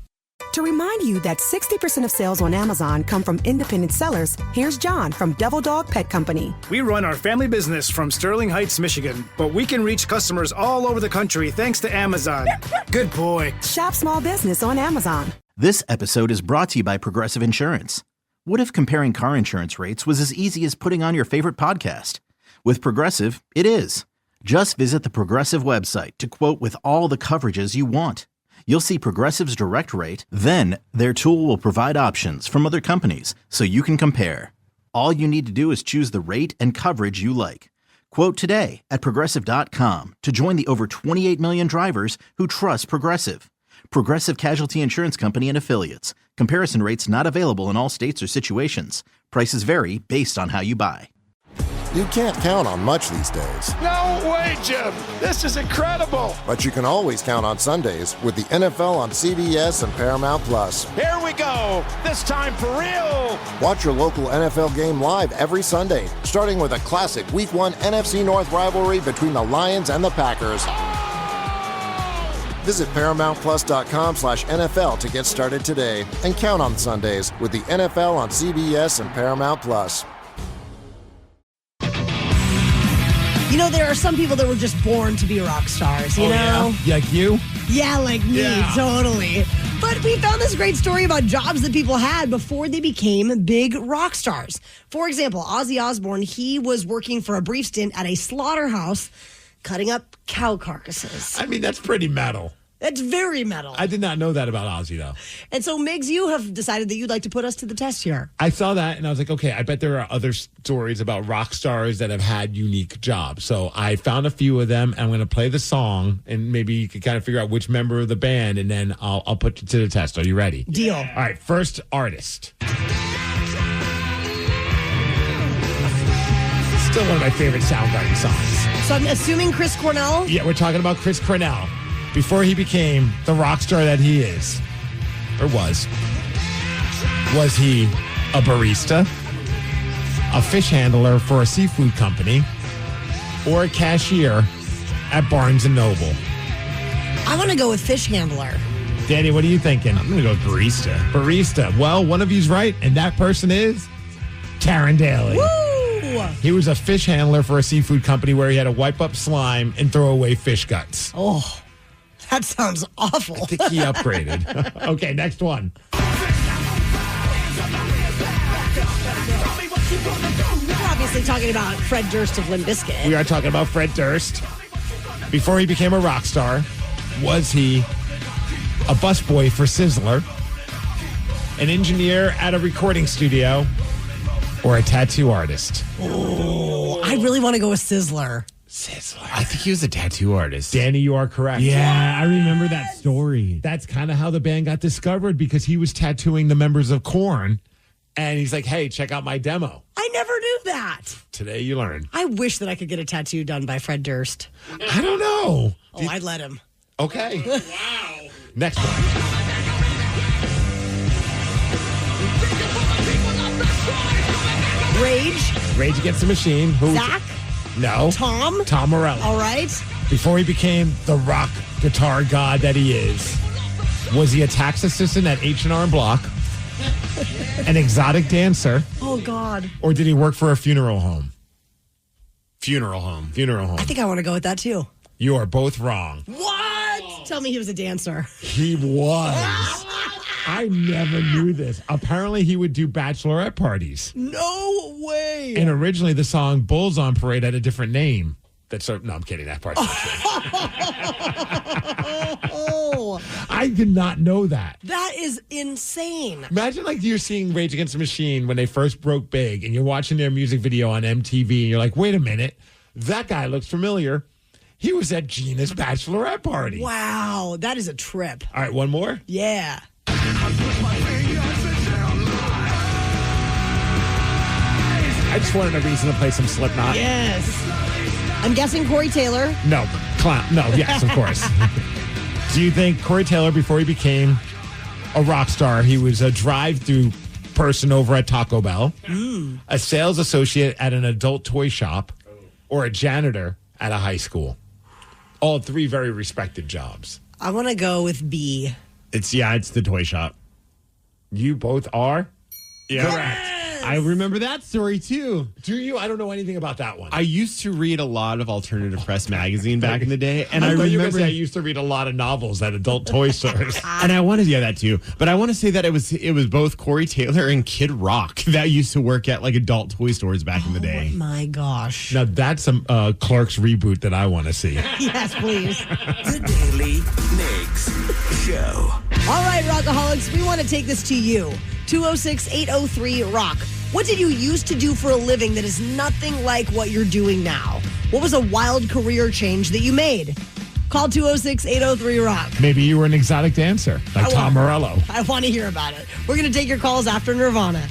To remind you that 60% of sales on Amazon come from independent sellers, here's John from Devil Dog Pet Company. We run our family business from Sterling Heights, Michigan, but we can reach customers all over the country thanks to Amazon. Good boy. Shop small business on Amazon. This episode is brought to you by Progressive Insurance. What if comparing car insurance rates was as easy as putting on your favorite podcast? With Progressive, it is. Just visit the Progressive website to quote with all the coverages you want. You'll see Progressive's direct rate, then their tool will provide options from other companies so you can compare. All you need to do is choose the rate and coverage you like. Quote today at Progressive.com to join the over 28 million drivers who trust Progressive. Progressive Casualty Insurance Company and Affiliates. Comparison rates not available in all states or situations. Prices vary based on how you buy. You can't count on much these days. No way, Jim. This is incredible. But you can always count on Sundays with the NFL on CBS and Paramount Plus. Here we go. This time for real. Watch your local NFL game live every Sunday, starting with a classic Week 1 NFC North rivalry between the Lions and the Packers. Visit ParamountPlus.com/NFL to get started today and count on Sundays with the NFL on CBS and Paramount Plus. You know, there are some people that were just born to be rock stars, you know? Yeah? Like you? Yeah, like me, totally. But we found this great story about jobs that people had before they became big rock stars. For example, Ozzy Osbourne, he was working for a brief stint at a slaughterhouse cutting up cow carcasses. I mean, that's pretty metal. That's very metal. I did not know that about Ozzy, though. And so, Migs, you have decided that you'd like to put us to the test here. I saw that, and I was like, okay, I bet there are other stories about rock stars that have had unique jobs. So I found a few of them, and I'm going to play the song, and maybe you can kind of figure out which member of the band, and then I'll put you to the test. Are you ready? Deal. All right, first artist. Still one of my favorite Soundgarden songs. So I'm assuming Chris Cornell? Yeah, we're talking about Chris Cornell. Before he became the rock star that he is, or was he a barista, a fish handler for a seafood company, or a cashier at Barnes & Noble? I want to go with fish handler. Danny, what are you thinking? I'm going to go with barista. Barista. Well, one of you's right, and that person is Taryn Daly. Woo! He was a fish handler for a seafood company where he had to wipe up slime and throw away fish guts. Oh, that sounds awful. I think he upgraded. Okay, next one. We're obviously talking about Fred Durst of Limp Bizkit. We are talking about Fred Durst. Before he became a rock star, was he a busboy for Sizzler, an engineer at a recording studio, or a tattoo artist? Oh, I really want to go with Sizzler. I think he was a tattoo artist. Danny, you are correct. Yeah, I remember that story. That's kind of how the band got discovered, because he was tattooing the members of Korn, and he's like, hey, check out my demo. I never knew that. Today you learn. I wish that I could get a tattoo done by Fred Durst. I don't know. Oh, I'd let him. Okay. Wow. Next one. Rage Against the Machine. Who? Zach? No. Tom? Tom Morello. All right. Before he became the rock guitar god that he is, was he a tax assistant at H&R Block, an exotic dancer, Oh, God. or did he work for a funeral home? Funeral home. Funeral home. I think I want to go with that, too. You are both wrong. What? Tell me he was a dancer. He was. I never knew this. Apparently, he would do bachelorette parties. No way. And originally, the song Bulls on Parade had a different name. No, I'm kidding. That part's not true. I did not know that. That is insane. Imagine like you're seeing Rage Against the Machine when they first broke big, and you're watching their music video on MTV, and you're like, wait a minute, that guy looks familiar. He was at Gina's bachelorette party. Wow, that is a trip. All right, one more? Yeah. I just wanted a reason to play some Slipknot. Yes. I'm guessing Corey Taylor. No, clown. No, yes, of course. Do you think Corey Taylor, before he became a rock star, he was a drive-through person over at Taco Bell, a sales associate at an adult toy shop, or a janitor at a high school? All three very respected jobs. I want to go with B. It's the toy shop. You both are? Yeah. Correct. I remember that story too. Do you? I don't know anything about that one. I used to read a lot of alternative press magazine back in the day, and I thought you were gonna remember say I used to read a lot of novels at adult toy stores. and I wanted that too. But I want to say that it was both Corey Taylor and Kid Rock that used to work at like adult toy stores back in the day. Oh my gosh! Now that's some Clark's reboot that I want to see. Yes, please. The Daily Migs Show. All right, Rockaholics, we want to take this to you. 206-803-ROCK. What did you used to do for a living that is nothing like what you're doing now? What was a wild career change that you made? Call 206-803-ROCK. Maybe you were an exotic dancer like Tom Morello. I want to hear about it. We're going to take your calls after Nirvana.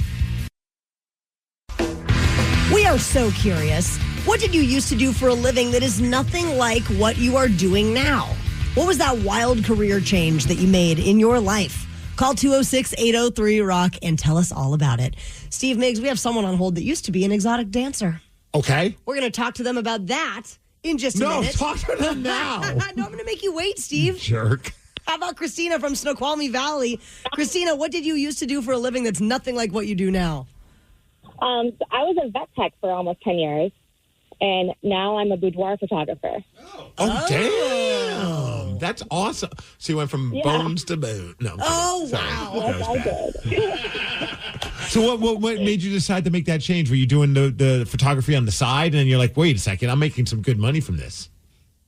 We are so curious. What did you used to do for a living that is nothing like what you are doing now? What was that wild career change that you made in your life? Call 206-803-ROCK and tell us all about it. Steve Migs, we have someone on hold that used to be an exotic dancer. Okay. We're going to talk to them about that in just a minute. No, talk to them now. No, I'm going to make you wait, Steve. Jerk. How about Christina from Snoqualmie Valley? Christina, what did you used to do for a living that's nothing like what you do now? I was a vet tech for almost 10 years, and now I'm a boudoir photographer. Oh, damn. That's awesome. So you went from bones to bone. No. Oh, sorry. wow. Yes, I did. So what made you decide to make that change? Were you doing the photography on the side, and then you're like, wait a second, I'm making some good money from this?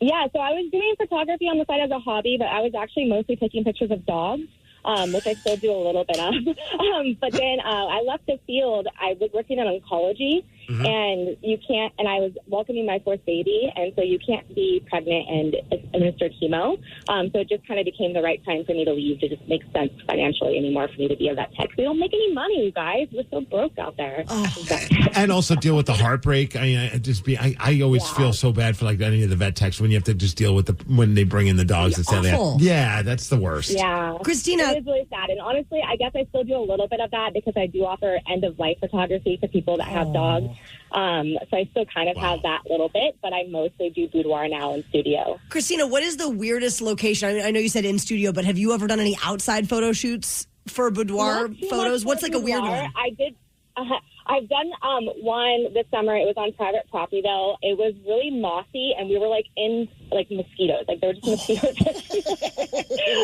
Yeah, so I was doing photography on the side as a hobby, but I was actually mostly taking pictures of dogs. Which I still do a little bit of. But then I left the field. I was working in oncology, and you can't, and I was welcoming my fourth baby, and so you can't be pregnant and administer chemo. So it just kind of became the right time for me to leave. It just makes sense financially anymore for me to be a vet tech. We don't make any money, you guys. We're so broke out there. And also deal with the heartbreak. I mean, I always feel so bad for like any of the vet techs when you have to just deal with when they bring in the dogs and say that. Yeah, that's the worst. Yeah. Christina. It is really sad. And honestly, I guess I still do a little bit of that because I do offer end-of-life photography to people that have dogs. So I still kind of have that little bit, but I mostly do boudoir now in studio. Christina, what is the weirdest location? I know you said in studio, but have you ever done any outside photo shoots for boudoir photos? What's like a weird one? I did. I've done one this summer. It was on private property, though. It was really mossy, and we were, like, in, like, mosquitoes. Like, there were just mosquitoes.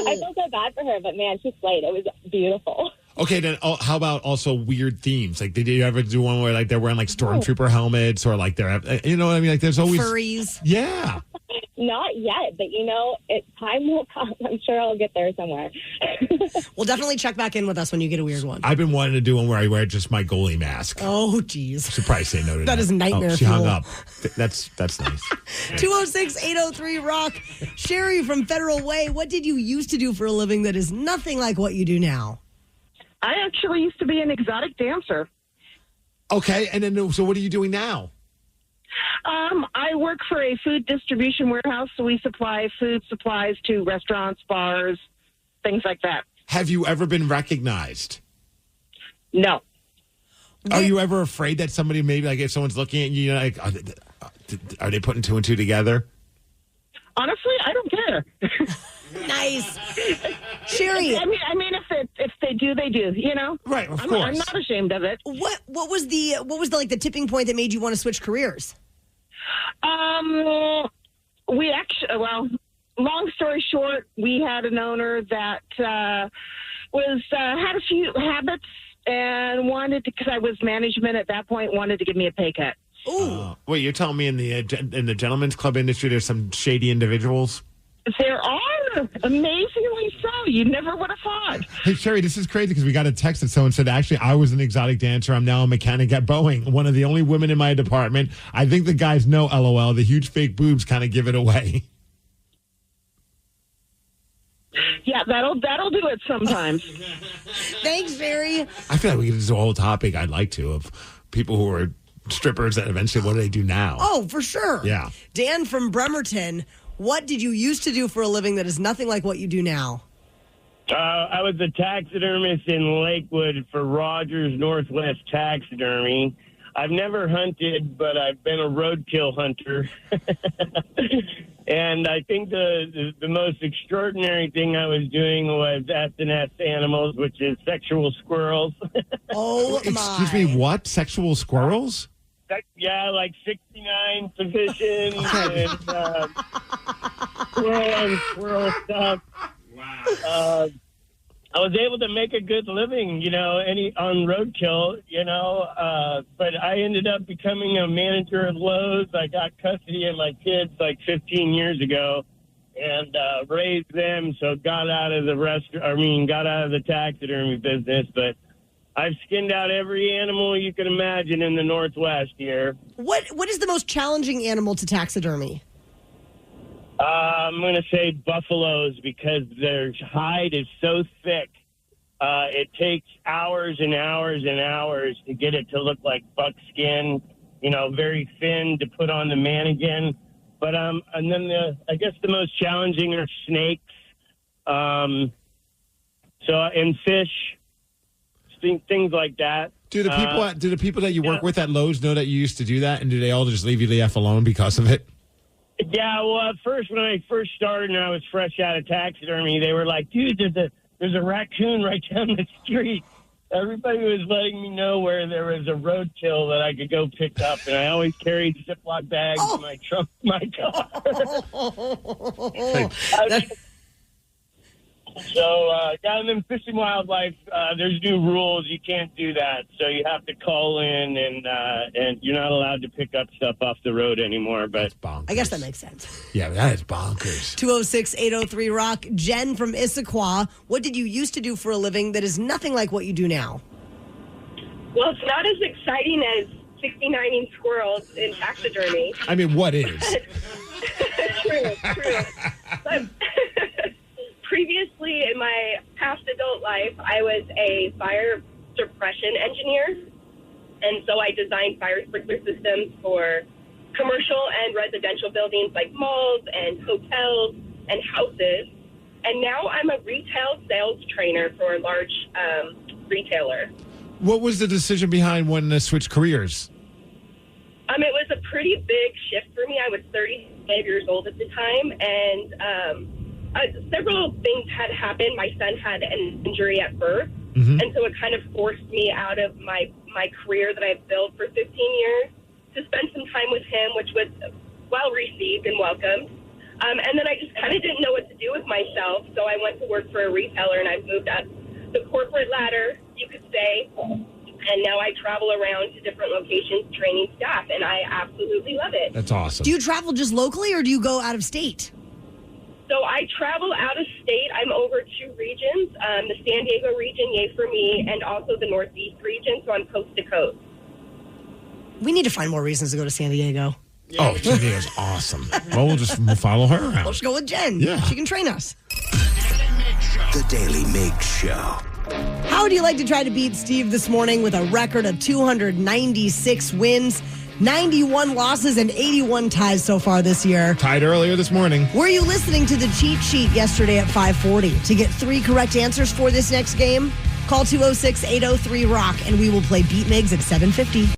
I felt so bad for her, but, man, she slayed. It was beautiful. Okay, then how about also weird themes? Like, did you ever do one where, like, they're wearing, like, stormtrooper helmets or, like, they're, you know what I mean? Like, there's always... Furries. Yeah. Not yet, but, you know, time will come. I'm sure I'll get there somewhere. Well, definitely check back in with us when you get a weird one. I've been wanting to do one where I wear just my goalie mask. Oh, geez. Surprise, say no to that. That is nightmare She fuel. hung up. That's nice. 206-803-ROCK. Sherry from Federal Way, what did you used to do for a living that is nothing like what you do now? I actually used to be an exotic dancer. Okay, and then so what are you doing now? I work for a food distribution warehouse, so we supply food supplies to restaurants, bars, things like that. Have you ever been recognized? No. Are you ever afraid that somebody, maybe like if someone's looking at you, like, are they putting two and two together? Honestly, I don't care. Nice. Sherry. I mean, if they do, they do, you know? Right, of course. I'm not ashamed of it. What was the like the tipping point that made you want to switch careers? We actually, well, long story short, we had an owner that had a few habits and wanted to, because I was management at that point, wanted to give me a pay cut. Ooh. Wait, you're telling me in the gentleman's club industry there's some shady individuals? There are, amazingly so. You never would have thought. Hey, Sherry, this is crazy because we got a text that someone said, actually, I was an exotic dancer. I'm now a mechanic at Boeing. One of the only women in my department. I think the guys know, LOL. The huge fake boobs kind of give it away. Yeah, that'll do it sometimes. Thanks, Sherry. I feel like we could do a whole topic I'd like to of people who are strippers that eventually, what do they do now? Oh, for sure. Yeah. Dan from Bremerton, what did you used to do for a living that is nothing like what you do now? I was a taxidermist in Lakewood for Rogers Northwest Taxidermy. I've never hunted, but I've been a roadkill hunter. And I think the most extraordinary thing I was doing was S&S animals, which is sexual squirrels. Oh, Excuse me, what? Sexual squirrels? Yeah, like 69 positions and squirrel stuff. Wow. I was able to make a good living, on roadkill, but I ended up becoming a manager at Lowe's. I got custody of my kids like 15 years ago and raised them, so got out of the taxidermy business, but I've skinned out every animal you can imagine in the Northwest here. What is the most challenging animal to taxidermy? I'm going to say buffaloes because their hide is so thick. It takes hours and hours and hours to get it to look like buckskin, very thin to put on the mannequin. But and then I guess the most challenging are snakes. And fish, things like that. Do the people that you work with at Lowe's know that you used to do that, and do they all just leave you the F alone because of it? Yeah, well, at first, when I first started and I was fresh out of taxidermy, they were like, dude, there's a raccoon right down the street. Everybody was letting me know where there was a roadkill that I could go pick up, and I always carried Ziploc bags in my trunk of my car. So down in Fish and Wildlife, there's new rules. You can't do that. So you have to call in, and you're not allowed to pick up stuff off the road anymore. But I guess that makes sense. Yeah, that is bonkers. 206-803-ROCK. Jen from Issaquah. What did you used to do for a living that is nothing like what you do now? Well, it's not as exciting as 69ing squirrels in taxidermy. I mean, what is? True. But previously, in my past adult life, I was a fire suppression engineer. And so I designed fire sprinkler systems for commercial and residential buildings like malls and hotels and houses. And now I'm a retail sales trainer for a large retailer. What was the decision behind wanting to switch careers? It was a pretty big shift for me. I was 35 years old at the time, and several things had happened. My son had an injury at birth, and so it kind of forced me out of my career that I've built for 15 years to spend some time with him, which was well received and welcomed. And then I just kind of didn't know what to do with myself, so I went to work for a retailer, and I've moved up the corporate ladder, you could say, and now I travel around to different locations training staff, and I absolutely love it. That's awesome. Do you travel just locally, or do you go out of state? So I travel out of state. I'm over two regions, the San Diego region, yay for me, and also the Northeast region, so I'm coast to coast. We need to find more reasons to go to San Diego. Oh, San Diego's awesome. Well, we'll follow her around. Let's go with Jen. Yeah. She can train us. The Daily Migs Show. How would you like to try to beat Steve this morning with a record of 296 wins, 91 losses, and 81 ties so far this year? Tied earlier this morning. Were you listening to the cheat sheet yesterday at 5:40? To get 3 correct answers for this next game, call 206-803-ROCK, and we will play Beat Migs at 7:50.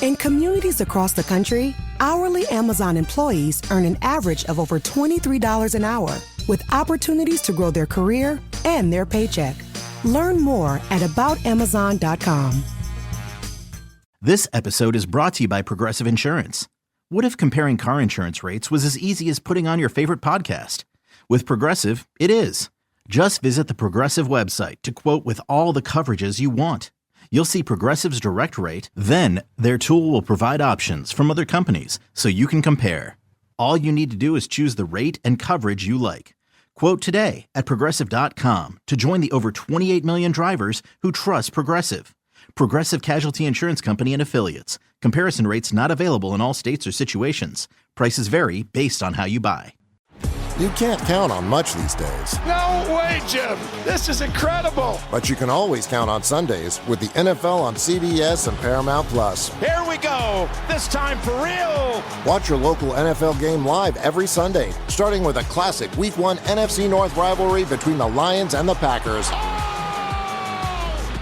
In communities across the country, hourly Amazon employees earn an average of over $23 an hour, with opportunities to grow their career and their paycheck. Learn more at aboutamazon.com. This episode is brought to you by Progressive Insurance. What if comparing car insurance rates was as easy as putting on your favorite podcast? With Progressive, it is. Just visit the Progressive website to quote with all the coverages you want. You'll see Progressive's direct rate, then their tool will provide options from other companies so you can compare. All you need to do is choose the rate and coverage you like. Quote today at Progressive.com to join the over 28 million drivers who trust Progressive. Progressive Casualty Insurance Company and Affiliates. Comparison rates not available in all states or situations. Prices vary based on how you buy. You can't count on much these days. No way, Jim. This is incredible. But you can always count on Sundays with the NFL on CBS and Paramount Plus. Here we go. This time for real. Watch your local NFL game live every Sunday, starting with a classic Week 1 NFC North rivalry between the Lions and the Packers.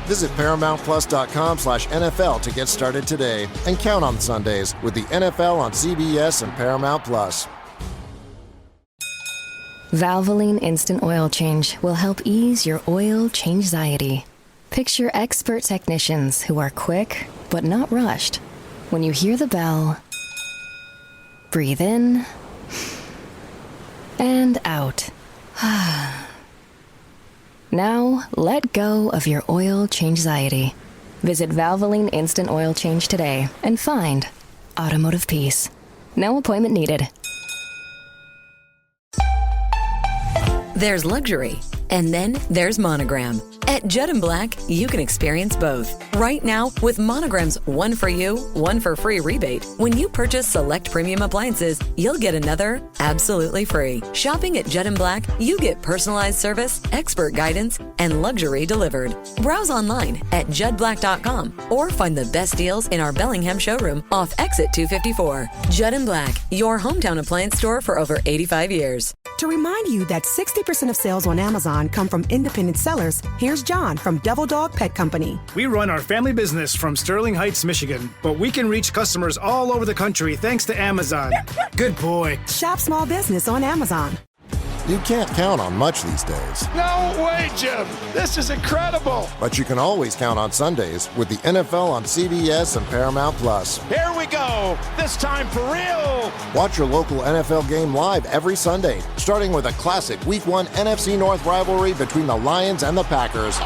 Visit ParamountPlus.com/NFL to get started today and count on Sundays with the NFL on CBS and Paramount Plus. Valvoline Instant Oil Change will help ease your oil change-anxiety. Picture expert technicians who are quick but not rushed. When you hear the bell, breathe in and out. Now, let go of your oil change-anxiety. Visit Valvoline Instant Oil Change today and find automotive peace. No appointment needed. There's luxury, and then there's Monogram. At Judd & Black, you can experience both. Right now, with Monogram's 1 for you, 1 for free rebate, when you purchase select premium appliances, you'll get another absolutely free. Shopping at Judd & Black, you get personalized service, expert guidance, and luxury delivered. Browse online at juddblack.com or find the best deals in our Bellingham showroom off Exit 254. Judd & Black, your hometown appliance store for over 85 years. To remind you that 60% of sales on Amazon come from independent sellers, here's John from Devil Dog Pet Company. We run our family business from Sterling Heights, Michigan, but we can reach customers all over the country thanks to Amazon. Good boy. Shop small business on Amazon. You can't count on much these days. No way, Jim. This is incredible. But you can always count on Sundays with the NFL on CBS and Paramount Plus. Here we go. This time for real. Watch your local NFL game live every Sunday, starting with a classic Week 1 NFC North rivalry between the Lions and the Packers.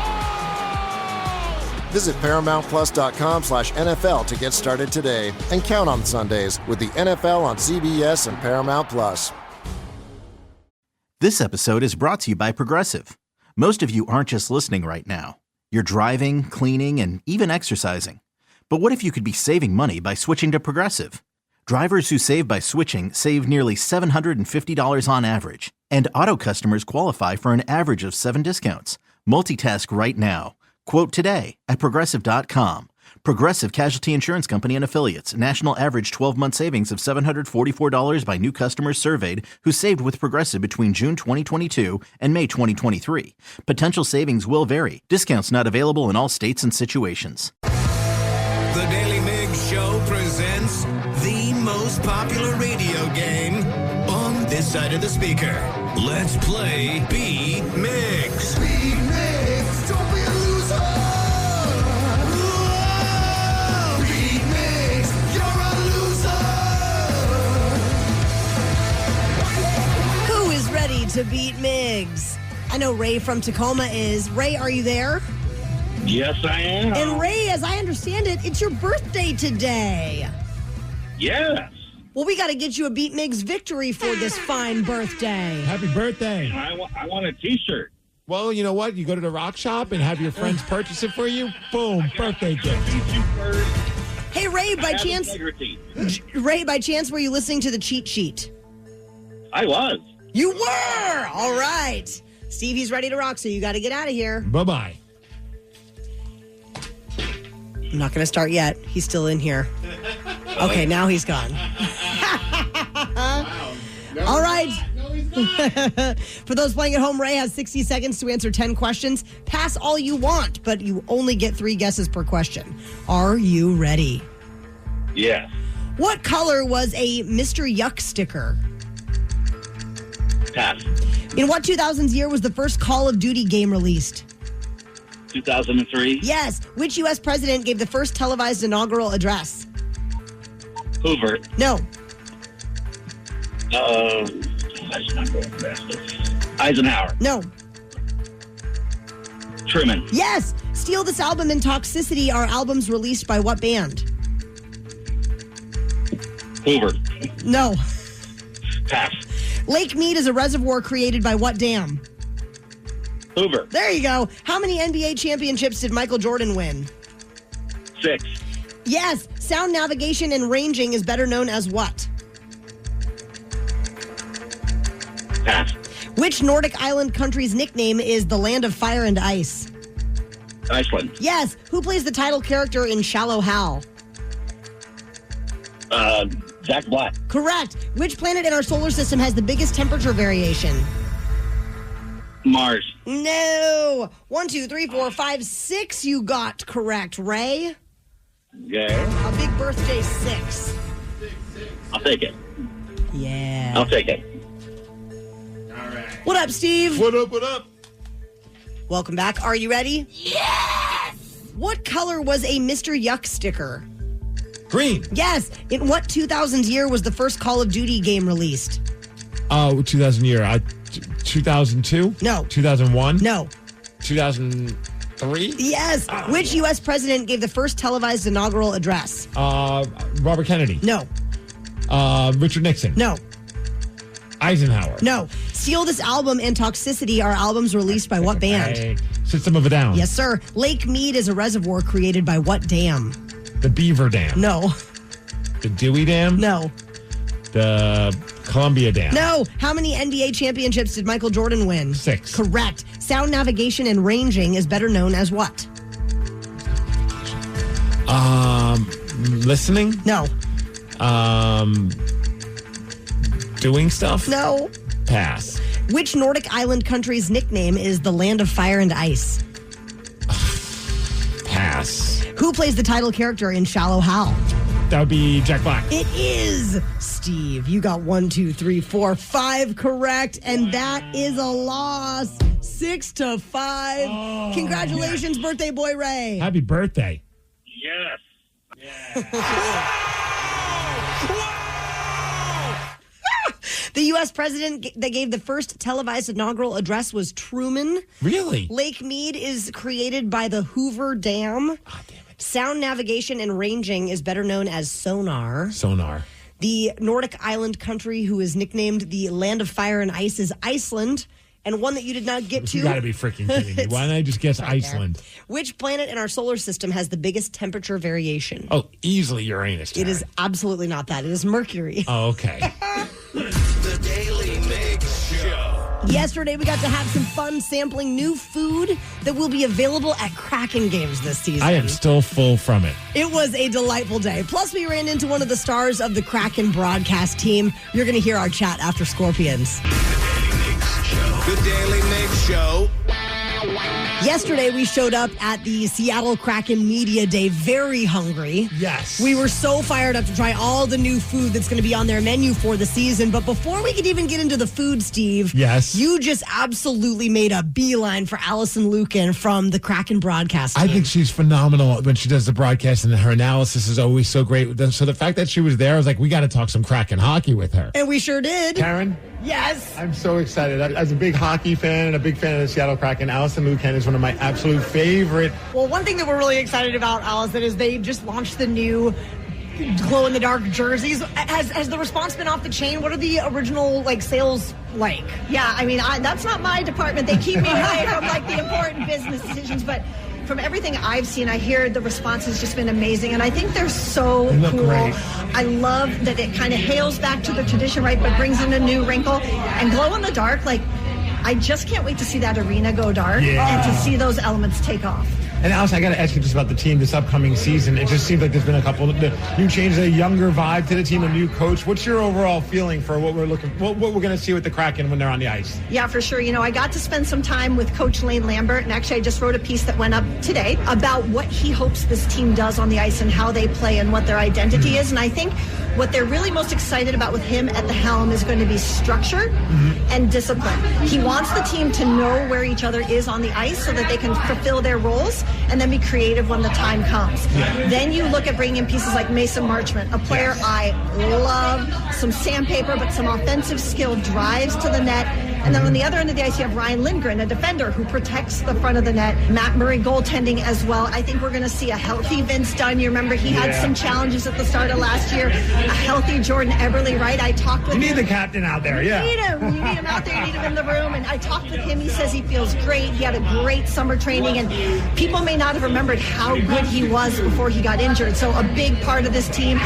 Visit ParamountPlus.com/NFL to get started today and count on Sundays with the NFL on CBS and Paramount Plus. This episode is brought to you by Progressive. Most of you aren't just listening right now. You're driving, cleaning, and even exercising. But what if you could be saving money by switching to Progressive? Drivers who save by switching save nearly $750 on average. And auto customers qualify for an average of 7 discounts. Multitask right now. Quote today at Progressive.com. Progressive Casualty Insurance Company and Affiliates. National average 12-month savings of $744 by new customers surveyed who saved with Progressive between June 2022 and May 2023. Potential savings will vary. Discounts not available in all states and situations. The Daily Migs Show presents the most popular radio game on this side of the speaker. Let's play Beat Migs. Beat Migs, don't be a loser. Beat Migs, you're a loser. Who is ready to beat Migs? I know Ray from Tacoma is. Ray, are you there? Yes, I am. And Ray, as I understand it, it's your birthday today. Yes. Well, we got to get you a Beat Migs victory for this fine birthday. Happy birthday. I want a T-shirt. Well, you know what? You go to the rock shop and have your friends purchase it for you. Boom, birthday gift. Hey, Ray, by chance, were you listening to the cheat sheet? I was. You were. All right. Steve, he's ready to rock, so you got to get out of here. Bye-bye. I'm not going to start yet. He's still in here. Okay, now he's gone. All right. For those playing at home, Ray has 60 seconds to answer 10 questions. Pass all you want, but you only get 3 guesses per question. Are you ready? Yes. What color was a Mr. Yuck sticker? Pass. In what 2000s year was the first Call of Duty game released? 2003. Yes. Which U.S. president gave the first televised inaugural address? Hoover. No. That's not going fast. Eisenhower. No. Truman. Yes. Steal This Album and Toxicity are albums released by what band? Hoover. No. Pass. Lake Mead is a reservoir created by what dam? Hoover. There you go. How many NBA championships did Michael Jordan win? 6. Yes. Sound navigation and ranging is better known as what? Pass. Which Nordic island country's nickname is the Land of Fire and Ice? Iceland. Yes. Who plays the title character in Shallow Hal? Jack Black. Correct. Which planet in our solar system has the biggest temperature variation? Mars. No. 1, 2, 3, 4, 5, 6 you got correct, Ray. Okay. A big birthday 6. I'll take it. Yeah. I'll take it. All right. What up, Steve? What up, what up? Welcome back. Are you ready? Yes! What color was a Mr. Yuck sticker? Green. Yes. In what 2000 year was the first Call of Duty game released? 2000 year. 2002? No. 2001? No. 2003? Yes. Which U.S. president gave the first televised inaugural address? Robert Kennedy. No. Richard Nixon. No. Eisenhower. No. Steal This Album and Toxicity are albums released by what band? Hey, System of a Down. Yes, sir. Lake Mead is a reservoir created by what dam? The Beaver Dam. No. The Dewey Dam. No. The Columbia Dam. No. How many NBA championships did Michael Jordan win? 6. Correct. Sound navigation and ranging is better known as what? Listening? No. Doing stuff? No. Pass. Which Nordic island country's nickname is the Land of Fire and Ice? Pass. Who plays the title character in Shallow Hal? That would be Jack Black. It is Steve. You got 1, 2, 3, 4, 5 correct, and that is a loss. 6-5. Congratulations, birthday boy Ray. Happy birthday. Yes. The U.S. president that gave the first televised inaugural address was Truman. Really? Lake Mead is created by the Hoover Dam. Oh, damn it. Sound navigation and ranging is better known as sonar. Sonar. The Nordic island country who is nicknamed the Land of Fire and Ice is Iceland. And one that you did not get to. You got to be freaking kidding me. Why didn't I just guess Iceland? Which planet in our solar system has the biggest temperature variation? Oh, easily Uranus. It is absolutely not that. It is Mercury. Oh, okay. The Daily Migs Show. Yesterday, we got to have some fun sampling new food that will be available at Kraken games this season. I am still full from it. It was a delightful day. Plus, we ran into one of the stars of the Kraken broadcast team. You're going to hear our chat after Scorpions. The Daily Migs Show. Yesterday, we showed up at the Seattle Kraken Media Day very hungry. Yes. We were so fired up to try all the new food that's going to be on their menu for the season. But before we could even get into the food, Steve, yes, you just absolutely made a beeline for Allison Lucan from the Kraken broadcast team. I think she's phenomenal when she does the broadcast, and her analysis is always so great. So the fact that she was there, I was like, we got to talk some Kraken hockey with her. And we sure did. Karen? Yes. I'm so excited. As a big hockey fan and a big fan of the Seattle Kraken, Allison Lucan is one of my absolute favorite. Well, one thing that we're really excited about, Allison, is they just launched the new glow-in-the-dark jerseys. Has the response been off the chain? What are the original sales like? Yeah, I mean, that's not my department. They keep me away from the important business decisions, but from everything I've seen, I hear the response has just been amazing, and I think they're so cool. Great. I love that it kind of hails back to the tradition, right, but brings in a new wrinkle. And glow in the dark, I just can't wait to see that arena go dark and to see those elements take off. And Allison, I got to ask you just about the team this upcoming season. It just seems like there's been a couple of new changes, a younger vibe to the team, a new coach. What's your overall feeling for what we're going to see with the Kraken when they're on the ice? Yeah, for sure. I got to spend some time with Coach Lane Lambert, and actually I just wrote a piece that went up today about what he hopes this team does on the ice and how they play and what their identity is. And I think what they're really most excited about with him at the helm is going to be structure and discipline. He wants the team to know where each other is on the ice so that they can fulfill their roles and then be creative when the time comes. Then you look at bringing in pieces like Mason Marchment, a player I love, some sandpaper, but some offensive skill, drives to the net. And then on the other end of the ice, you have Ryan Lindgren, a defender who protects the front of the net. Matt Murray goaltending as well. I think we're going to see a healthy Vince Dunn. You remember he had some challenges at the start of last year. A healthy Jordan Eberle, right? I talked with him. You need the captain out there, You need him. You need him out there. You need him in the room. And I talked with him. He says he feels great. He had a great summer training. And people may not have remembered how good he was before he got injured. So a big part of this team,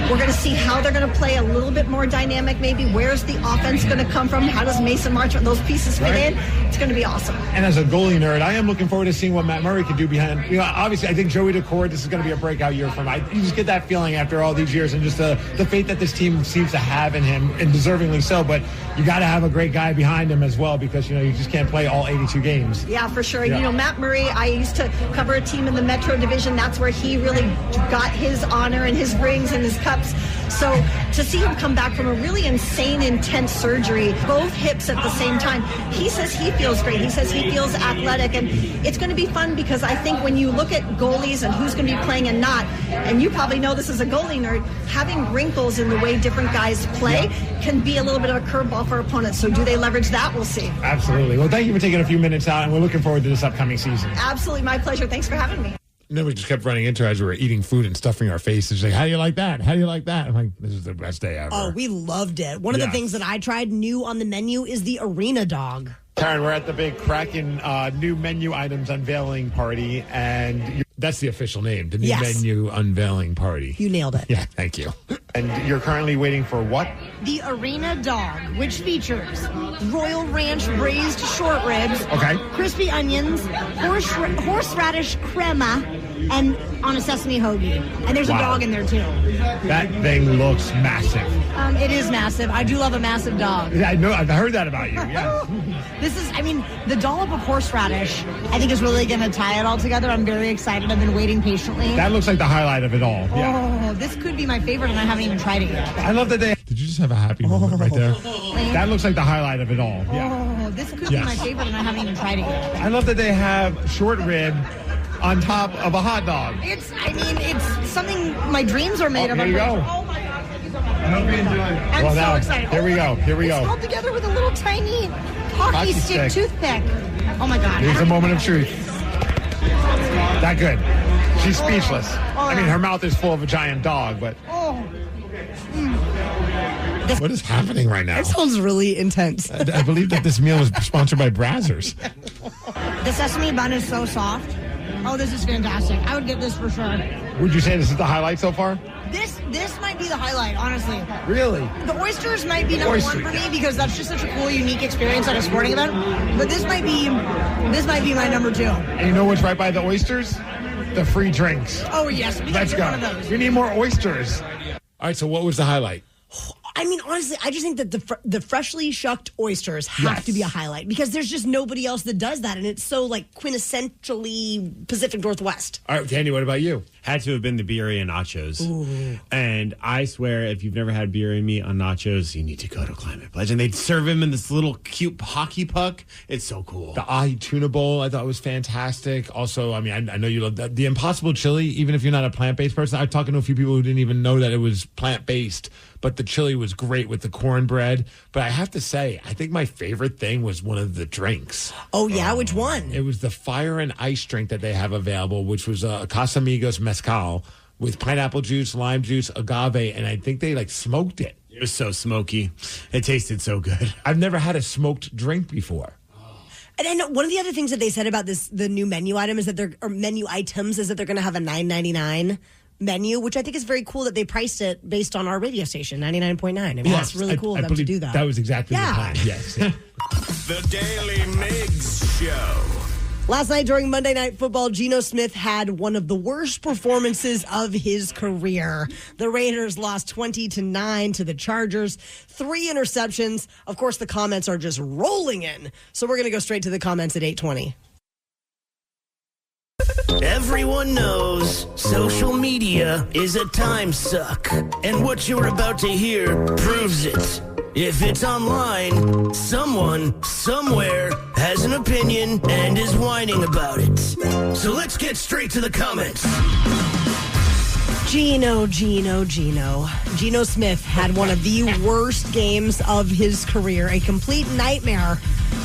we're going to see how they're going to play a little bit more dynamic maybe. Where's the offense going to come from? How does Mason Marchment, those pieces fit in? It's going to be awesome. And as a goalie nerd, I am looking forward to seeing what Matt Murray can do behind. Obviously, I think Joey Daccord, this is going to be a breakout year for him. You just get that feeling after all these years and just the faith that this team seems to have in him, and deservingly so. But you got to have a great guy behind him as well, because you just can't play all 82 games. Yeah, for sure. Yeah. Matt Murray, I used to cover a team in the Metro Division. That's where he really got his honor and his rings and his cups. So to see him come back from a really insane, intense surgery, both hips at the same time, he says he feels great. He says he feels athletic, and it's going to be fun because I think when you look at goalies and who's going to be playing and not, and you probably know this as a goalie nerd, having wrinkles in the way different guys play can be a little bit of a curveball for opponents. So do they leverage that? We'll see. Absolutely. Well, thank you for taking a few minutes out, and we're looking forward to this upcoming season. Absolutely. My pleasure. Thanks for having me. And then we just kept running into her as we were eating food and stuffing our faces. She's like, how do you like that? How do you like that? I'm like, this is the best day ever. Oh, we loved it. One of the things that I tried new on the menu is the arena dog. Karen, we're at the big Kraken new menu items unveiling party, and that's the official name, the new menu unveiling party. You nailed it. Yeah, thank you. And you're currently waiting for what? The arena dog, which features Royal Ranch braised short ribs, crispy onions, horseradish crema, and on a sesame hoagie. And there's a dog in there too. That thing looks massive. It is massive. I do love a massive dog. Yeah, I know. I've heard that about you. Yeah. The dollop of horseradish, I think, is really going to tie it all together. I'm very excited. I've been waiting patiently. That looks like the highlight of it all. Yeah. Oh, this could be my favorite, and I haven't even tried it yet. I love that they... Did you just have a happy moment right there? That looks like the highlight of it all. Yeah. Oh, this could be my favorite, and I haven't even tried it yet. I love that they have short rib on top of a hot dog. It's something my dreams are made of. There you go. Oh my God. I hope you enjoy it. I'm so excited. Here we go. Here we go. It's held together with a little tiny hockey stick toothpick. Oh my God. Here's a moment of truth. That good. She's speechless. I mean, her mouth is full of a giant dog, but... What is happening right now? That sounds really intense. I believe that this meal is sponsored by Brazzers. The sesame bun is so soft. Oh, this is fantastic. I would get this for sure. Would you say this is the highlight so far? This might be the highlight, honestly. Really? The oysters might be number one for me because that's just such a cool, unique experience at a sporting event. But this might be my number two. And you know what's right by the oysters? The free drinks. Oh, yes. Let's go. One of those. We need more oysters. All right, so what was the highlight? I mean, honestly, I just think that the freshly shucked oysters have to be a highlight because there's just nobody else that does that, and it's so like quintessentially Pacific Northwest. All right, Danny, what about you? Had to have been the birria nachos. Ooh. And I swear, if you've never had birria meat on nachos, you need to go to Climate Pledge. And they'd serve him in this little cute hockey puck. It's so cool. The ahi tuna bowl I thought was fantastic. Also, I mean, I know you love that. The Impossible chili, even if you're not a plant-based person. I was talking to a few people who didn't even know that it was plant-based. But the chili was great with the cornbread. But I have to say, I think my favorite thing was one of the drinks. Oh, yeah? Which one? It was the fire and ice drink that they have available, which was a Casamigos mezcal with pineapple juice, lime juice, agave, and I think they smoked it. It was so smoky. It tasted so good. I've never had a smoked drink before. And I know one of the other things that they said about the new menu item is that menu items is that they're going to have a $9.99 menu, which I think is very cool that they priced it based on our radio station, 99.9. I mean, that's really cool of them to do that. That was exactly the plan. Yes. The Daily Migs Show. Last night during Monday Night Football, Geno Smith had one of the worst performances of his career. The Raiders lost 20-9 to the Chargers. 3 interceptions. Of course, the comments are just rolling in. So we're going to go straight to the comments at 8:20. Everyone knows social media is a time suck, and what you're about to hear proves it. If it's online, someone, somewhere, has an opinion and is whining about it. So let's get straight to the comments. Geno Smith had one of the worst games of his career, a complete nightmare.